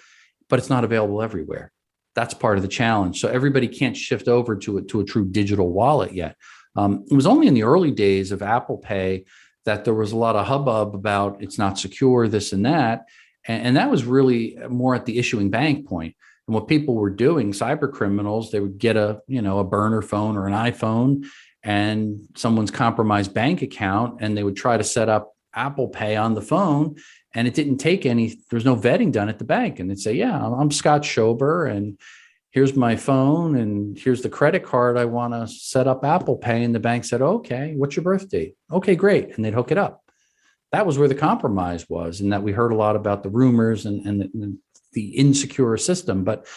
but it's not available everywhere. That's part of the challenge. So everybody can't shift over to a true digital wallet yet. It was only in the early days of Apple Pay that there was a lot of hubbub about it's not secure, this and that. And that was really more at the issuing bank point. And what people were doing, cyber criminals, they would get a burner phone or an iPhone and someone's compromised bank account, and they would try to set up Apple Pay on the phone. And it didn't take there's no vetting done at the bank. And they'd say, yeah, I'm Scott Schober, and here's my phone, and here's the credit card. I want to set up Apple Pay. And the bank said, okay, what's your birth date? Okay, great. And they'd hook it up. That was where the compromise was, and that we heard a lot about the rumors and the insecure system. But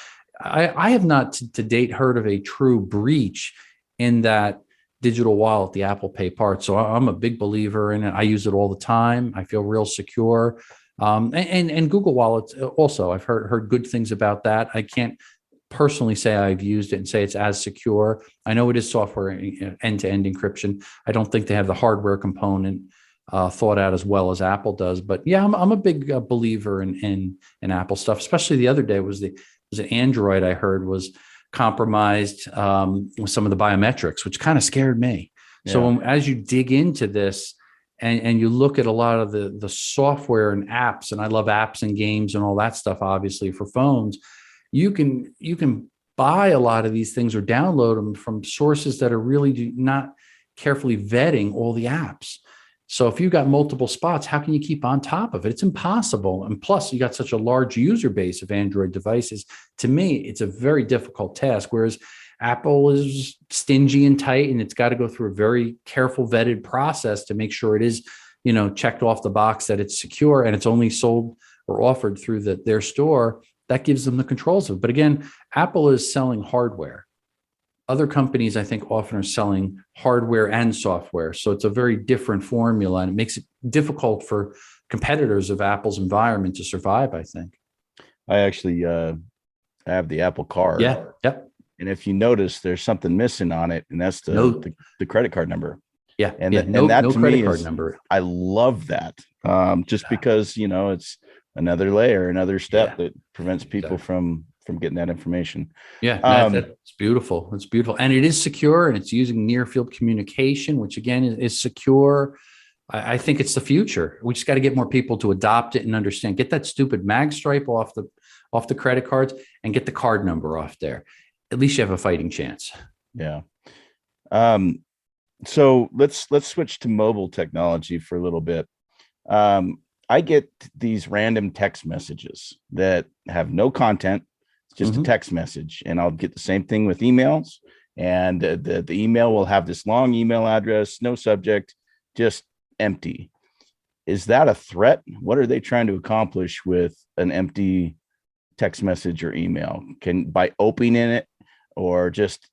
I have not to date heard of a true breach in that digital wallet, the Apple Pay part. So I'm a big believer in it. I use it all the time. I feel real secure. And Google Wallets also, I've heard good things about that. I can't personally say I've used it and say it's as secure. I know it is software end-to-end encryption. I don't think they have the hardware component thought out as well as Apple does. But yeah, I'm a big believer in Apple stuff. Especially the other day was an Android I heard was compromised with some of the biometrics, which kind of scared me. Yeah. So as you dig into this and you look at a lot of the software and apps, and I love apps and games and all that stuff, obviously for phones, you can buy a lot of these things or download them from sources that are really not carefully vetting all the apps. So if you've got multiple spots, how can you keep on top of it? It's impossible. And plus, you got such a large user base of Android devices. To me, it's a very difficult task. Whereas Apple is stingy and tight, and it's got to go through a very careful, vetted process to make sure it is, checked off the box that it's secure and it's only sold or offered through their store. That gives them the controls of it. But again, Apple is selling hardware. Other companies, I think, often are selling hardware and software. So it's a very different formula, and it makes it difficult for competitors of Apple's environment to survive, I think. I actually have the Apple Card. Yeah. Yep. And if you notice, there's something missing on it, and that's the credit card number. Yeah. And, yeah. and that no to credit me card is, number. I love that. Just because, it's another layer, another step that prevents people from getting that information. Yeah, that's beautiful. It's beautiful. And it is secure, and it's using near field communication, which again is secure. I think it's the future. We just got to get more people to adopt it and understand. Get that stupid mag stripe off the credit cards and get the card number off there. At least you have a fighting chance. Yeah. So let's switch to mobile technology for a little bit. I get these random text messages that have no content. It's just a text message, and I'll get the same thing with emails. And the email will have this long email address, no subject, just empty. Is that a threat? What are they trying to accomplish with an empty text message or email? By opening it, or just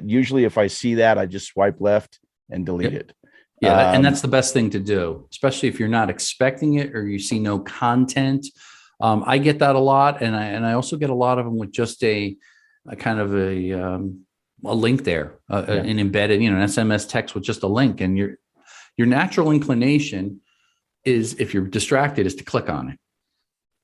usually if I see that, I just swipe left and delete it. Yeah, and that's the best thing to do, especially if you're not expecting it or you see no content. I get that a lot, and I also get a lot of them with just a kind of a link there, an embedded, an SMS text with just a link, and your natural inclination is, if you're distracted, is to click on it.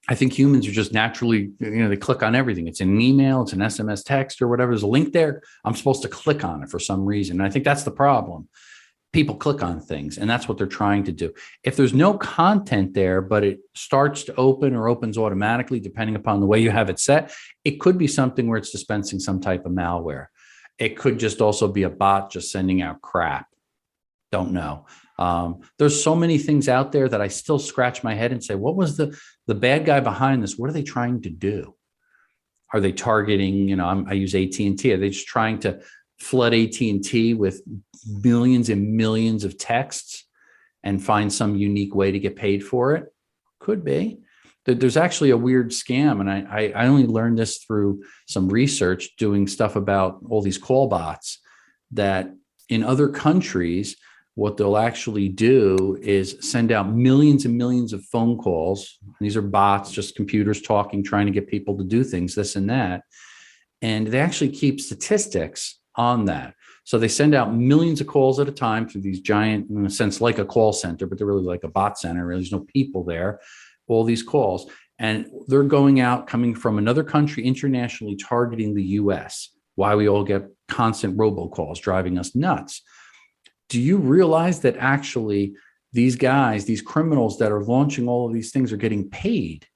I think humans are just naturally, they click on everything. It's an email, it's an SMS text or whatever. There's a link there. I'm supposed to click on it for some reason. And I think that's the problem. People click on things, and that's what they're trying to do. If there's no content there, but it starts to open or opens automatically, depending upon the way you have it set, it could be something where it's dispensing some type of malware. It could just also be a bot just sending out crap. Don't know. There's so many things out there that I still scratch my head and say, what was the bad guy behind this? What are they trying to do? Are they targeting, I use AT&T. Are they just trying to flood AT&T with millions and millions of texts and find some unique way to get paid for it? Could be. There's actually a weird scam, and I only learned this through some research doing stuff about all these call bots, that in other countries, what they'll actually do is send out millions and millions of phone calls. These are bots, just computers talking, trying to get people to do things, this and that. And they actually keep statistics on that. So they send out millions of calls at a time through these giant, in a sense, like a call center, but they're really like a bot center. Really, there's no people there, all these calls. And they're going out, coming from another country, internationally targeting the US. Why we all get constant robocalls driving us nuts. Do you realize that actually these guys, these criminals that are launching all of these things are getting paid?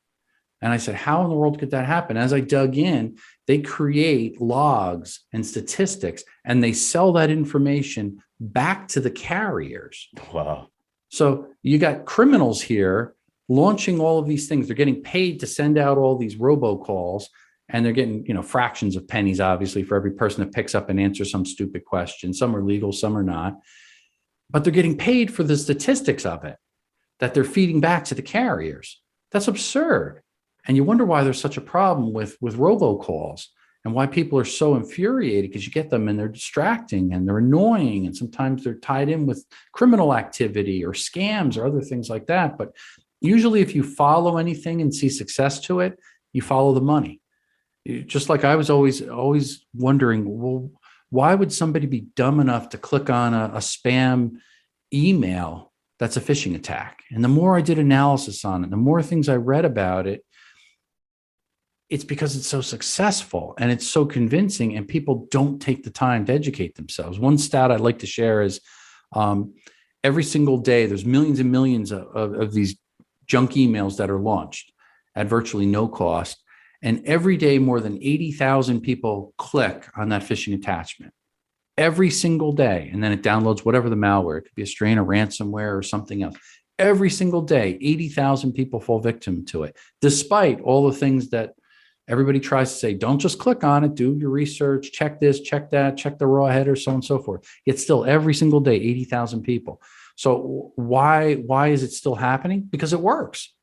And I said, how in the world could that happen? As I dug in, they create logs and statistics, and they sell that information back to the carriers. Wow. So you got criminals here launching all of these things. They're getting paid to send out all these robocalls, and they're getting, fractions of pennies, obviously, for every person that picks up and answers some stupid question. Some are legal, some are not. But they're getting paid for the statistics of it that they're feeding back to the carriers. That's absurd. And you wonder why there's such a problem with robocalls, and why people are so infuriated, because you get them and they're distracting and they're annoying. And sometimes they're tied in with criminal activity or scams or other things like that. But usually if you follow anything and see success to it, you follow the money. Just like I was always wondering, well, why would somebody be dumb enough to click on a spam email that's a phishing attack? And the more I did analysis on it, the more things I read about it, it's because it's so successful and it's so convincing, and people don't take the time to educate themselves. One stat I'd like to share is every single day, there's millions and millions of these junk emails that are launched at virtually no cost. And every day, more than 80,000 people click on that phishing attachment. every single day. And then it downloads whatever the malware, it could be a strain of ransomware or something else. Every single day, 80,000 people fall victim to it, despite all the things that everybody tries to say. Don't just click on it, do your research, check this, check that, check the raw header, so on and so forth. It's still every single day, 80,000 people. So why is it still happening? Because it works.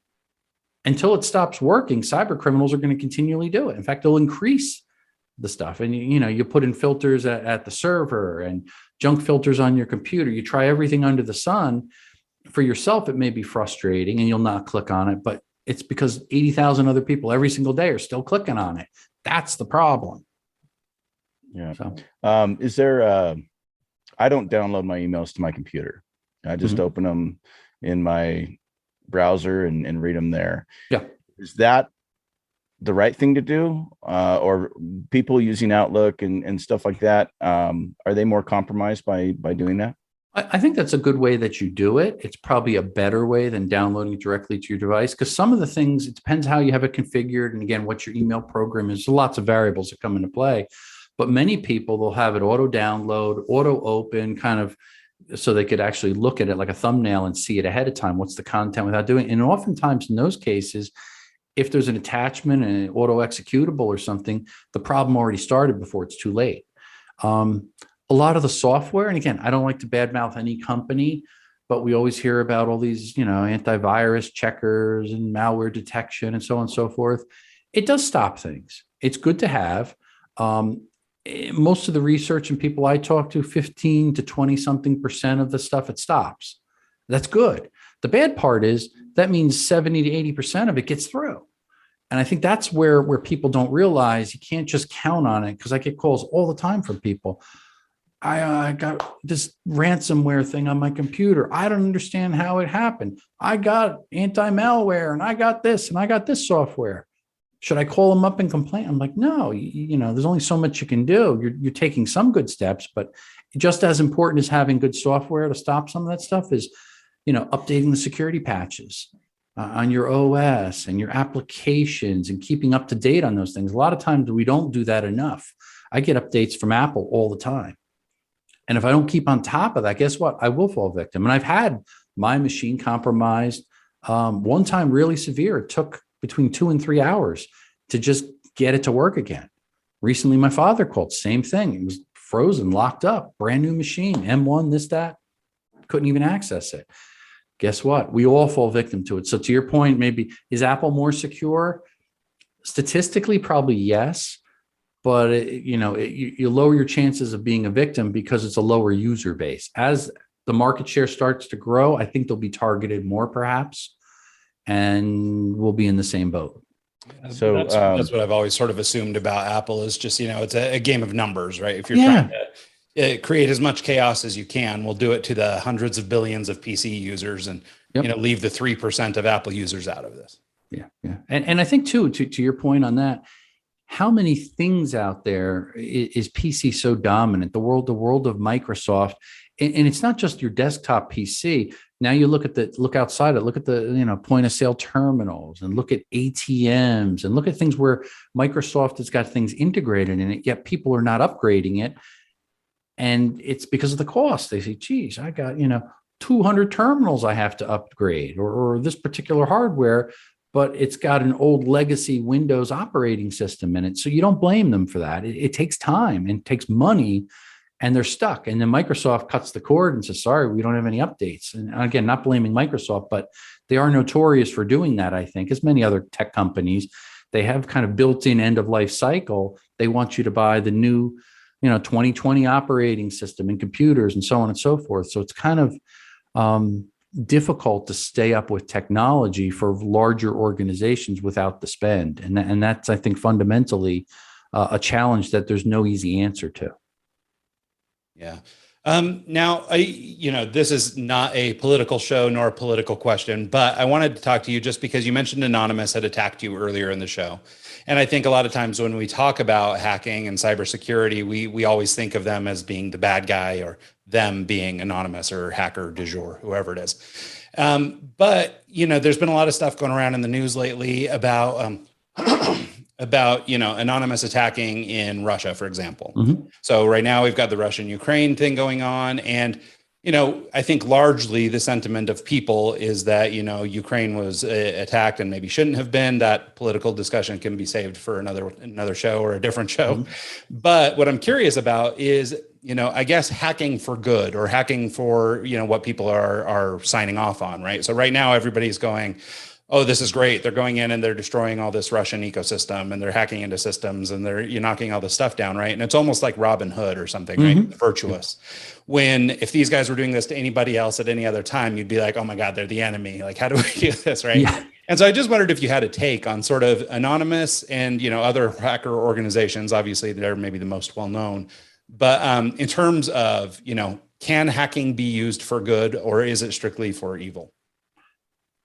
Until it stops working, cyber criminals are going to continually do it. In fact, they'll increase the stuff. And you put in filters at the server and junk filters on your computer. You try everything under the sun. For yourself, it may be frustrating and you'll not click on it, but it's because 80,000 other people every single day are still clicking on it. That's the problem. Yeah. So. Is there, I don't download my emails to my computer. I just open them in my browser and read them there. Yeah. Is that the right thing to do? Or people using Outlook and stuff like that, are they more compromised by doing that? I think that's a good way that you do it. It's probably a better way than downloading it directly to your device, because some of the things, it depends how you have it configured. And again, what your email program is. There's lots of variables that come into play, but many people, they'll have it auto download, auto open, kind of, so they could actually look at it like a thumbnail and see it ahead of time. What's the content without doing it? And oftentimes in those cases, if there's an attachment and an auto executable or something, the problem already started before it's too late. A lot of the software, and again, I don't like to badmouth any company, but we always hear about all these, antivirus checkers and malware detection and so on and so forth. It does stop things. It's good to have. Most of the research and people I talk to, 15 to 20 something % of the stuff it stops. That's good. The bad part is that means 70 to 80% of it gets through. And I think that's where people don't realize you can't just count on it, because I get calls all the time from people. I got this ransomware thing on my computer. I don't understand how it happened. I got anti-malware and I got this and I got this software. Should I call them up and complain? I'm like, no, there's only so much you can do. You're taking some good steps, but just as important as having good software to stop some of that stuff is, updating the security patches on your OS and your applications and keeping up to date on those things. A lot of times we don't do that enough. I get updates from Apple all the time. And if I don't keep on top of that, guess what? I will fall victim. And I've had my machine compromised one time really severe. It took between 2 and 3 hours to just get it to work again. Recently, my father called, same thing. It was frozen, locked up, brand new machine, M1, this, that, couldn't even access it. Guess what? We all fall victim to it. So to your point, maybe, is Apple more secure? Statistically, probably yes. But you lower your chances of being a victim because it's a lower user base. As the market share starts to grow, I think they'll be targeted more, perhaps, and we'll be in the same boat. So that's what I've always sort of assumed about Apple is just, it's a game of numbers, right? If you're trying to create as much chaos as you can, we'll do it to the hundreds of billions of PC users and leave the 3% of Apple users out of this. Yeah. And I think too, to your point on that, how many things out there is PC so dominant? The world of Microsoft, and it's not just your desktop PC. Now you look outside it, look at the point of sale terminals, and look at ATMs, and look at things where Microsoft has got things integrated in it, yet people are not upgrading it, and it's because of the cost. They say, "Geez, I got 200 terminals I have to upgrade, or this particular hardware." But it's got an old legacy Windows operating system in it. So you don't blame them for that. It takes time and it takes money, and they're stuck. And then Microsoft cuts the cord and says, sorry, we don't have any updates. And again, not blaming Microsoft, but they are notorious for doing that, I think, as many other tech companies. They have kind of built-in end-of-life cycle. They want you to buy the new, 2020 operating system and computers and so on and so forth. So it's kind of difficult to stay up with technology for larger organizations without the spend. And that's, I think, fundamentally a challenge that there's no easy answer to. Yeah. Now, this is not a political show nor a political question, but I wanted to talk to you just because you mentioned Anonymous had attacked you earlier in the show. And I think a lot of times when we talk about hacking and cybersecurity, we always think of them as being the bad guy, or them being Anonymous or hacker du jour, whoever it is. But, there's been a lot of stuff going around in the news lately about about, anonymous attacking in Russia, for example. Mm-hmm. So right now we've got the Russian-Ukraine thing going on. And, I think largely the sentiment of people is that, Ukraine was attacked and maybe shouldn't have been. That political discussion can be saved for another show or a different show. Mm-hmm. But what I'm curious about is, I guess hacking for good, or hacking for, what people are signing off on, right? So right now everybody's going, oh, this is great. They're going in and they're destroying all this Russian ecosystem, and they're hacking into systems, and you're knocking all this stuff down, right? And it's almost like Robin Hood or something, right? Mm-hmm. Virtuous. When if these guys were doing this to anybody else at any other time, you'd be like, oh my God, they're the enemy. Like, how do we do this, right? Yeah. And so I just wondered if you had a take on sort of anonymous and, other hacker organizations. Obviously, they're maybe the most well-known. But in terms of, can hacking be used for good, or is it strictly for evil?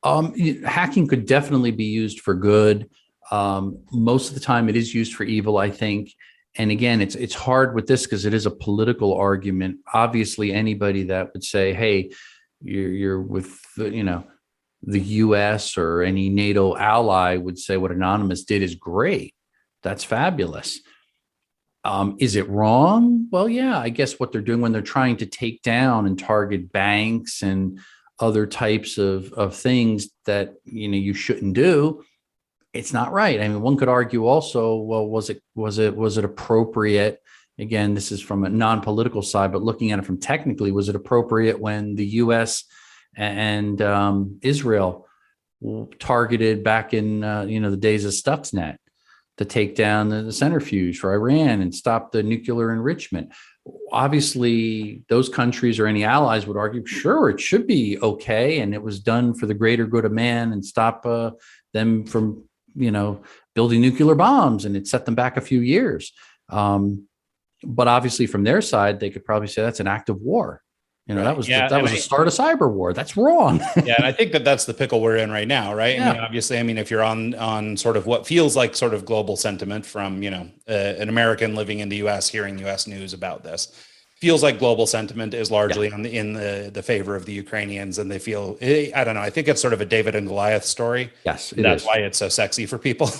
Hacking could definitely be used for good. Most of the time it is used for evil, I think. And again, it's hard with this because it is a political argument. Obviously, anybody that would say, hey, you're with, the US or any NATO ally would say what Anonymous did is great. That's fabulous. Is it wrong? Well, yeah, I guess what they're doing when they're trying to take down and target banks and other types of things that, you shouldn't do, it's not right. I mean, one could argue also, well, was it appropriate? Again, this is from a non-political side, but looking at it from technically, was it appropriate when the US and Israel targeted back in, the days of Stuxnet to take down the centrifuge for Iran and stop the nuclear enrichment? Obviously, those countries or any allies would argue, sure, it should be okay. And it was done for the greater good of man and stop them from, building nuclear bombs. And it set them back a few years. But obviously, from their side, they could probably say that's an act of war. That was the start of cyber war. That's wrong. Yeah, and I think that's the pickle we're in right now, right? Yeah. Obviously, if you're on sort of what feels like sort of global sentiment from, an American living in the U.S., hearing U.S. news about this, feels like global sentiment is largely in the favor of the Ukrainians, and they feel, I don't know, I think it's sort of a David and Goliath story. Yes, that's why it's so sexy for people.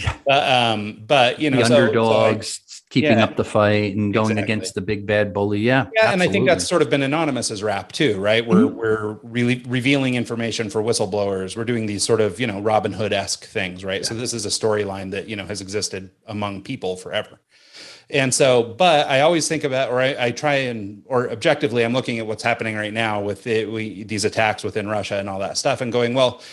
Yeah. But the underdogs keeping up the fight and going against the big bad bully. Yeah, and I think that's sort of been Anonymous's rap too, right? We're really revealing information for whistleblowers. We're doing these sort of, Robin Hood-esque things, right? Yeah. So this is a storyline that, has existed among people forever. And so, but I always think about, or I try or objectively, I'm looking at what's happening right now with these attacks within Russia and all that stuff, and going, well,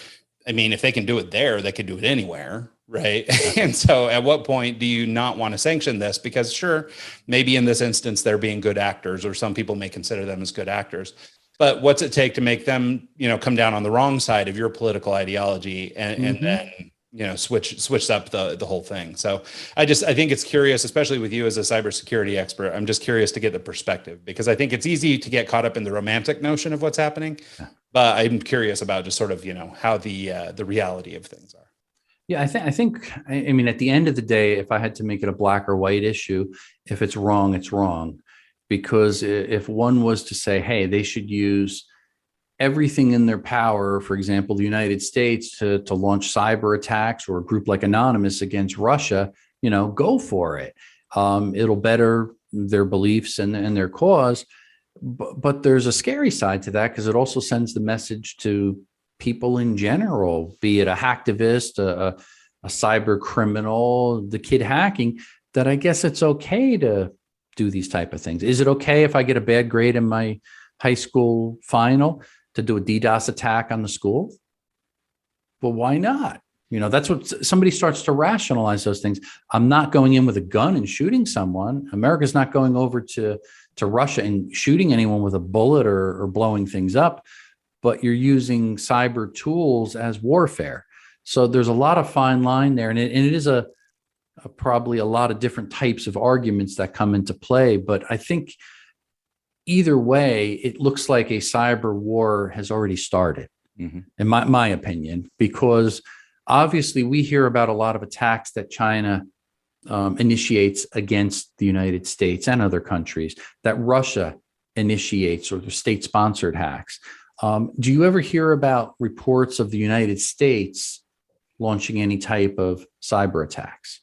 if they can do it there, they could do it anywhere. Right. And so at what point do you not want to sanction this? Because sure, maybe in this instance, they're being good actors, or some people may consider them as good actors. But what's it take to make them, come down on the wrong side of your political ideology and then, switch up the whole thing. So I think it's curious, especially with you as a cybersecurity expert. I'm just curious to get the perspective, because I think it's easy to get caught up in the romantic notion of what's happening. But I'm curious about just sort of, how the reality of things are. Yeah, I think, at the end of the day, if I had to make it a black or white issue, if it's wrong, it's wrong. Because if one was to say, hey, they should use everything in their power, for example, the United States to launch cyber attacks, or a group like Anonymous against Russia, go for it. It'll better their beliefs and their cause. But there's a scary side to that, because it also sends the message to people in general, be it a hacktivist, a cyber criminal, the kid hacking, that I guess it's okay to do these type of things. Is it okay if I get a bad grade in my high school final to do a DDoS attack on the school? Well, why not? That's what somebody starts to rationalize those things. I'm not going in with a gun and shooting someone. America's not going over to Russia and shooting anyone with a bullet or blowing things up. But you're using cyber tools as warfare. So there's a lot of fine line there. And it is probably a lot of different types of arguments that come into play. But I think either way, it looks like a cyber war has already started, in my opinion, because obviously we hear about a lot of attacks that China initiates against the United States and other countries, that Russia initiates, or the state-sponsored hacks. Do you ever hear about reports of the United States launching any type of cyber attacks?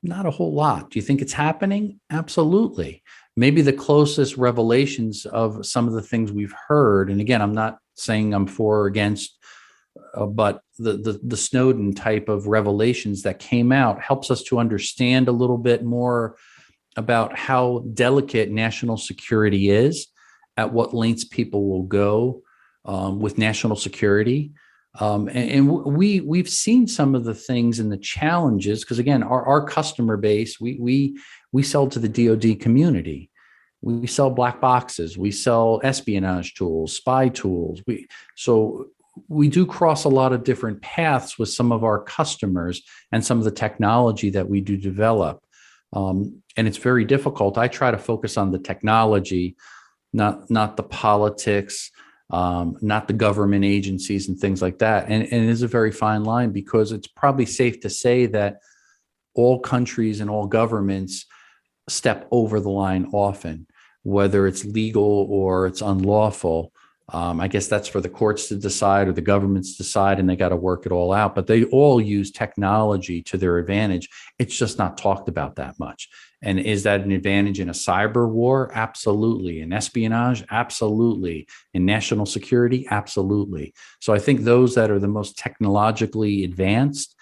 Not a whole lot. Do you think it's happening? Absolutely. Maybe the closest revelations of some of the things we've heard, and again, I'm not saying I'm for or against, but the Snowden type of revelations that came out helps us to understand a little bit more about how delicate national security is, at what lengths people will go with national security. We've seen some of the things and the challenges, because again, our customer base, we sell to the DoD community. We sell black boxes, we sell espionage tools, spy tools. So we do cross a lot of different paths with some of our customers and some of the technology that we do develop. And it's very difficult. I try to focus on the technology, not the politics, not the government agencies and things like that. And it is a very fine line, because it's probably safe to say that all countries and all governments step over the line often, whether it's legal or it's unlawful. I guess that's for the courts to decide or the governments to decide, and they got to work it all out. But they all use technology to their advantage. It's just not talked about that much. And is that an advantage in a cyber war? Absolutely. In espionage? Absolutely. In national security? Absolutely. So I think those that are the most technologically advanced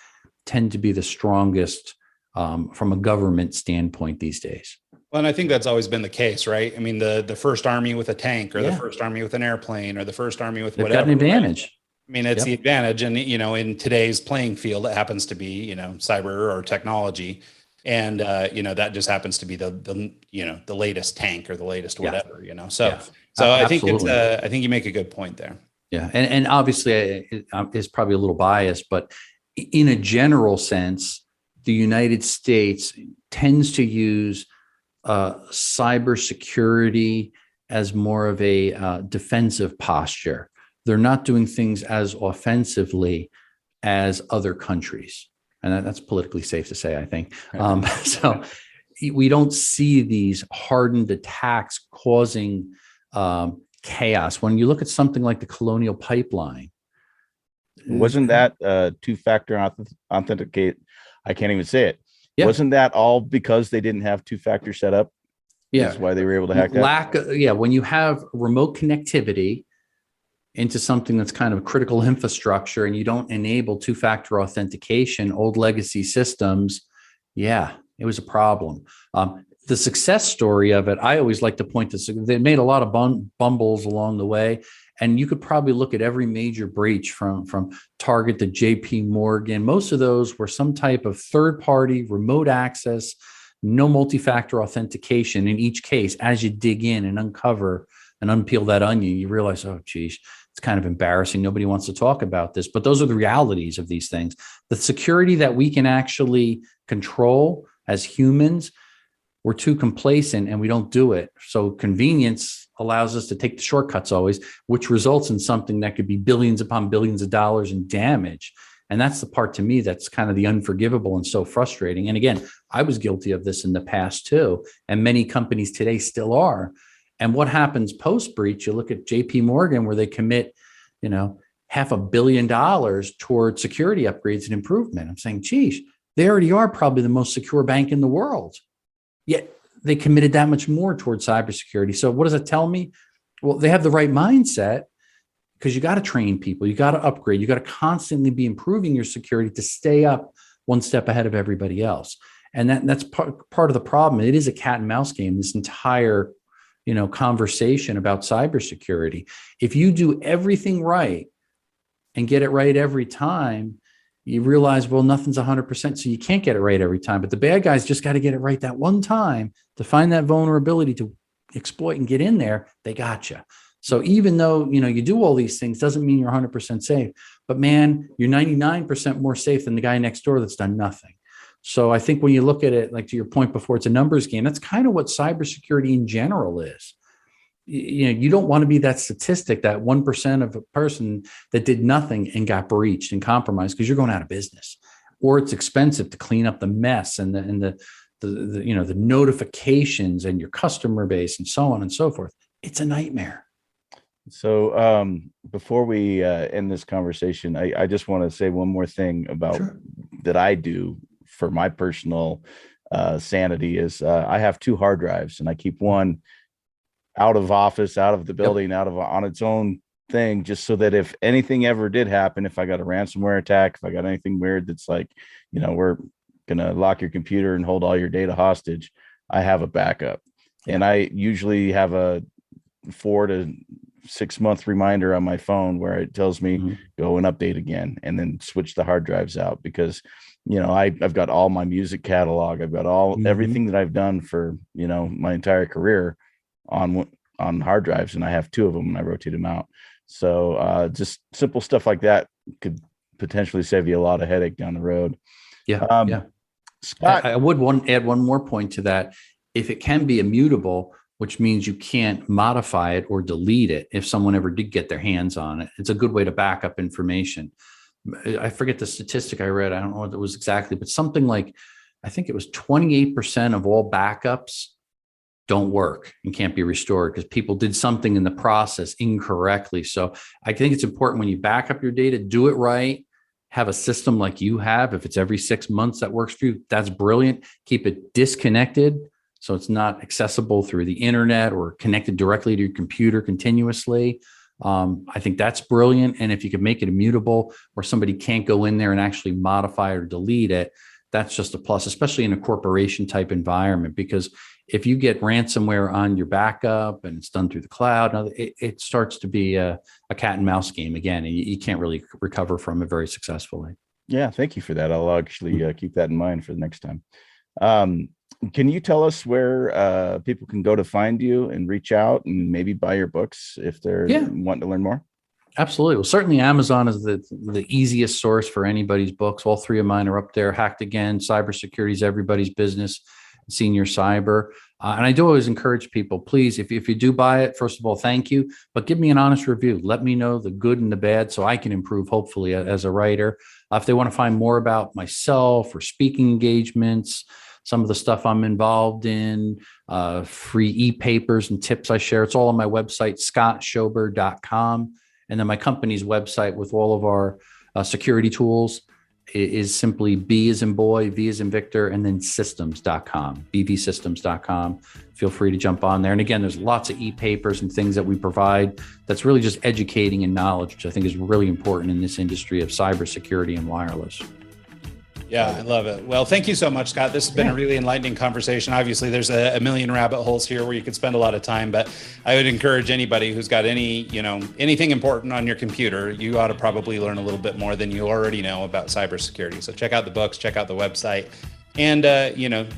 tend to be the strongest from a government standpoint these days. Well, and I think that's always been the case, right? I mean, the first army with a tank, or the first army with an airplane, or the first army with whatever. They've got an advantage. Right? I mean, it's the advantage. And, in today's playing field, it happens to be, cyber or technology. And, that just happens to be the latest tank or the latest whatever, So I think I think you make a good point there. Yeah. And obviously it's probably a little biased, but in a general sense, the United States tends to use cybersecurity as more of a defensive posture. They're not doing things as offensively as other countries. And that's politically safe to say, I think. So we don't see these hardened attacks causing chaos. When you look at something like the Colonial Pipeline. Wasn't that two-factor authenticate? I can't even say it. Yeah. Wasn't that all because they didn't have two-factor set up? Yeah. That's why they were able to hack that? When you have remote connectivity into something that's kind of critical infrastructure and you don't enable two-factor authentication, old legacy systems, it was a problem. The success story of it, I always like to point to, they made a lot of bumbles along the way. And you could probably look at every major breach from Target to JP Morgan. Most of those were some type of third-party remote access, no multi-factor authentication. In each case, as you dig in and uncover and unpeel that onion, you realize, oh, geez, it's kind of embarrassing. Nobody wants to talk about this. But those are the realities of these things. The security that we can actually control as humans, we're too complacent and we don't do it. So convenience allows us to take the shortcuts always, which results in something that could be billions upon billions of dollars in damage. And that's the part to me that's kind of the unforgivable and so frustrating. And again, I was guilty of this in the past too. And many companies today still are. And what happens post-breach, you look at JP Morgan, where they commit, $500 million towards security upgrades and improvement. I'm saying, geez, they already are probably the most secure bank in the world. Yet they committed that much more towards cybersecurity. So what does it tell me? Well, they have the right mindset, because you got to train people, you got to upgrade, you got to constantly be improving your security to stay up one step ahead of everybody else. And that's part of the problem. It is a cat and mouse game, this entire conversation about cybersecurity. If you do everything right and get it right every time, you realize, well, nothing's 100%, so you can't get it right every time. But the bad guys just got to get it right that one time to find that vulnerability to exploit and get in there. They got you. So even though, you do all these things, doesn't mean you're 100% safe. But man, you're 99% more safe than the guy next door that's done nothing. So I think when you look at it, like to your point before, it's a numbers game. That's kind of what cybersecurity in general is. You don't want to be that statistic, that 1% of a person that did nothing and got breached and compromised, because you're going out of business, or it's expensive to clean up the mess and the notifications and your customer base and so on and so forth. It's a nightmare. So before we end this conversation, I just want to say one more thing about that I do for my personal sanity is I have 2 hard drives, and I keep one out of office, out of the building, out of on its own thing, just so that if anything ever did happen, if I got a ransomware attack, if I got anything weird that's like, we're gonna lock your computer and hold all your data hostage, I have a backup. And I usually have a 4 to 6 month reminder on my phone where it tells me go and update again, and then switch the hard drives out, because I've got all my music catalog, I've got everything that I've done for my entire career on hard drives, and I have 2 of them and I rotate them out. So just simple stuff like that could potentially save you a lot of headache down the road. Scott, I would add one more point to that. If it can be immutable, which means you can't modify it or delete it if someone ever did get their hands on it, it's a good way to back up information. I forget the statistic I read. I don't know what it was exactly, but something like, I think it was 28% of all backups don't work and can't be restored because people did something in the process incorrectly. So I think it's important when you back up your data, do it right. Have a system like you have. If it's every 6 months that works for you, that's brilliant. Keep it disconnected so it's not accessible through the internet or connected directly to your computer continuously. I think that's brilliant. And if you could make it immutable where somebody can't go in there and actually modify or delete it, that's just a plus, especially in a corporation type environment, because if you get ransomware on your backup and it's done through the cloud, it starts to be a cat and mouse game again, and you can't really recover from it very successfully. Yeah, thank you for that. I'll actually keep that in mind for the next time. Can you tell us where people can go to find you and reach out and maybe buy your books if they're wanting to learn more? Absolutely. Well, certainly Amazon is the easiest source for anybody's books. All 3 of mine are up there. Hacked Again, Cybersecurity is Everybody's Business, Senior Cyber. And I do always encourage people, please, if you do buy it, first of all, thank you, but give me an honest review. Let me know the good and the bad so I can improve, hopefully, as a writer. If they want to find more about myself or speaking engagements, some of the stuff I'm involved in, free e-papers and tips I share, it's all on my website, scottschober.com. And then my company's website with all of our security tools is simply B as in boy, V as in Victor, and then systems.com, bvsystems.com. Feel free to jump on there. And again, there's lots of e-papers and things that we provide that's really just educating and knowledge, which I think is really important in this industry of cybersecurity and wireless. Yeah, I love it. Well, thank you so much, Scott. This has been a really enlightening conversation. Obviously, there's a million rabbit holes here where you could spend a lot of time, but I would encourage anybody who's got anything important on your computer, you ought to probably learn a little bit more than you already know about cybersecurity. So check out the books, check out the website, and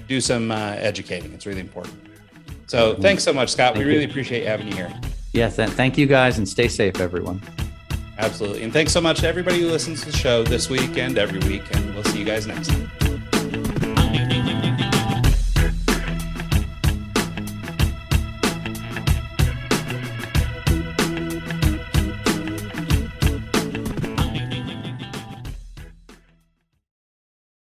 do some educating. It's really important. So thanks so much, Scott. We really appreciate having you here. Yes, thank you guys, and stay safe, everyone. Absolutely. And thanks so much to everybody who listens to the show this week and every week. And we'll see you guys next time.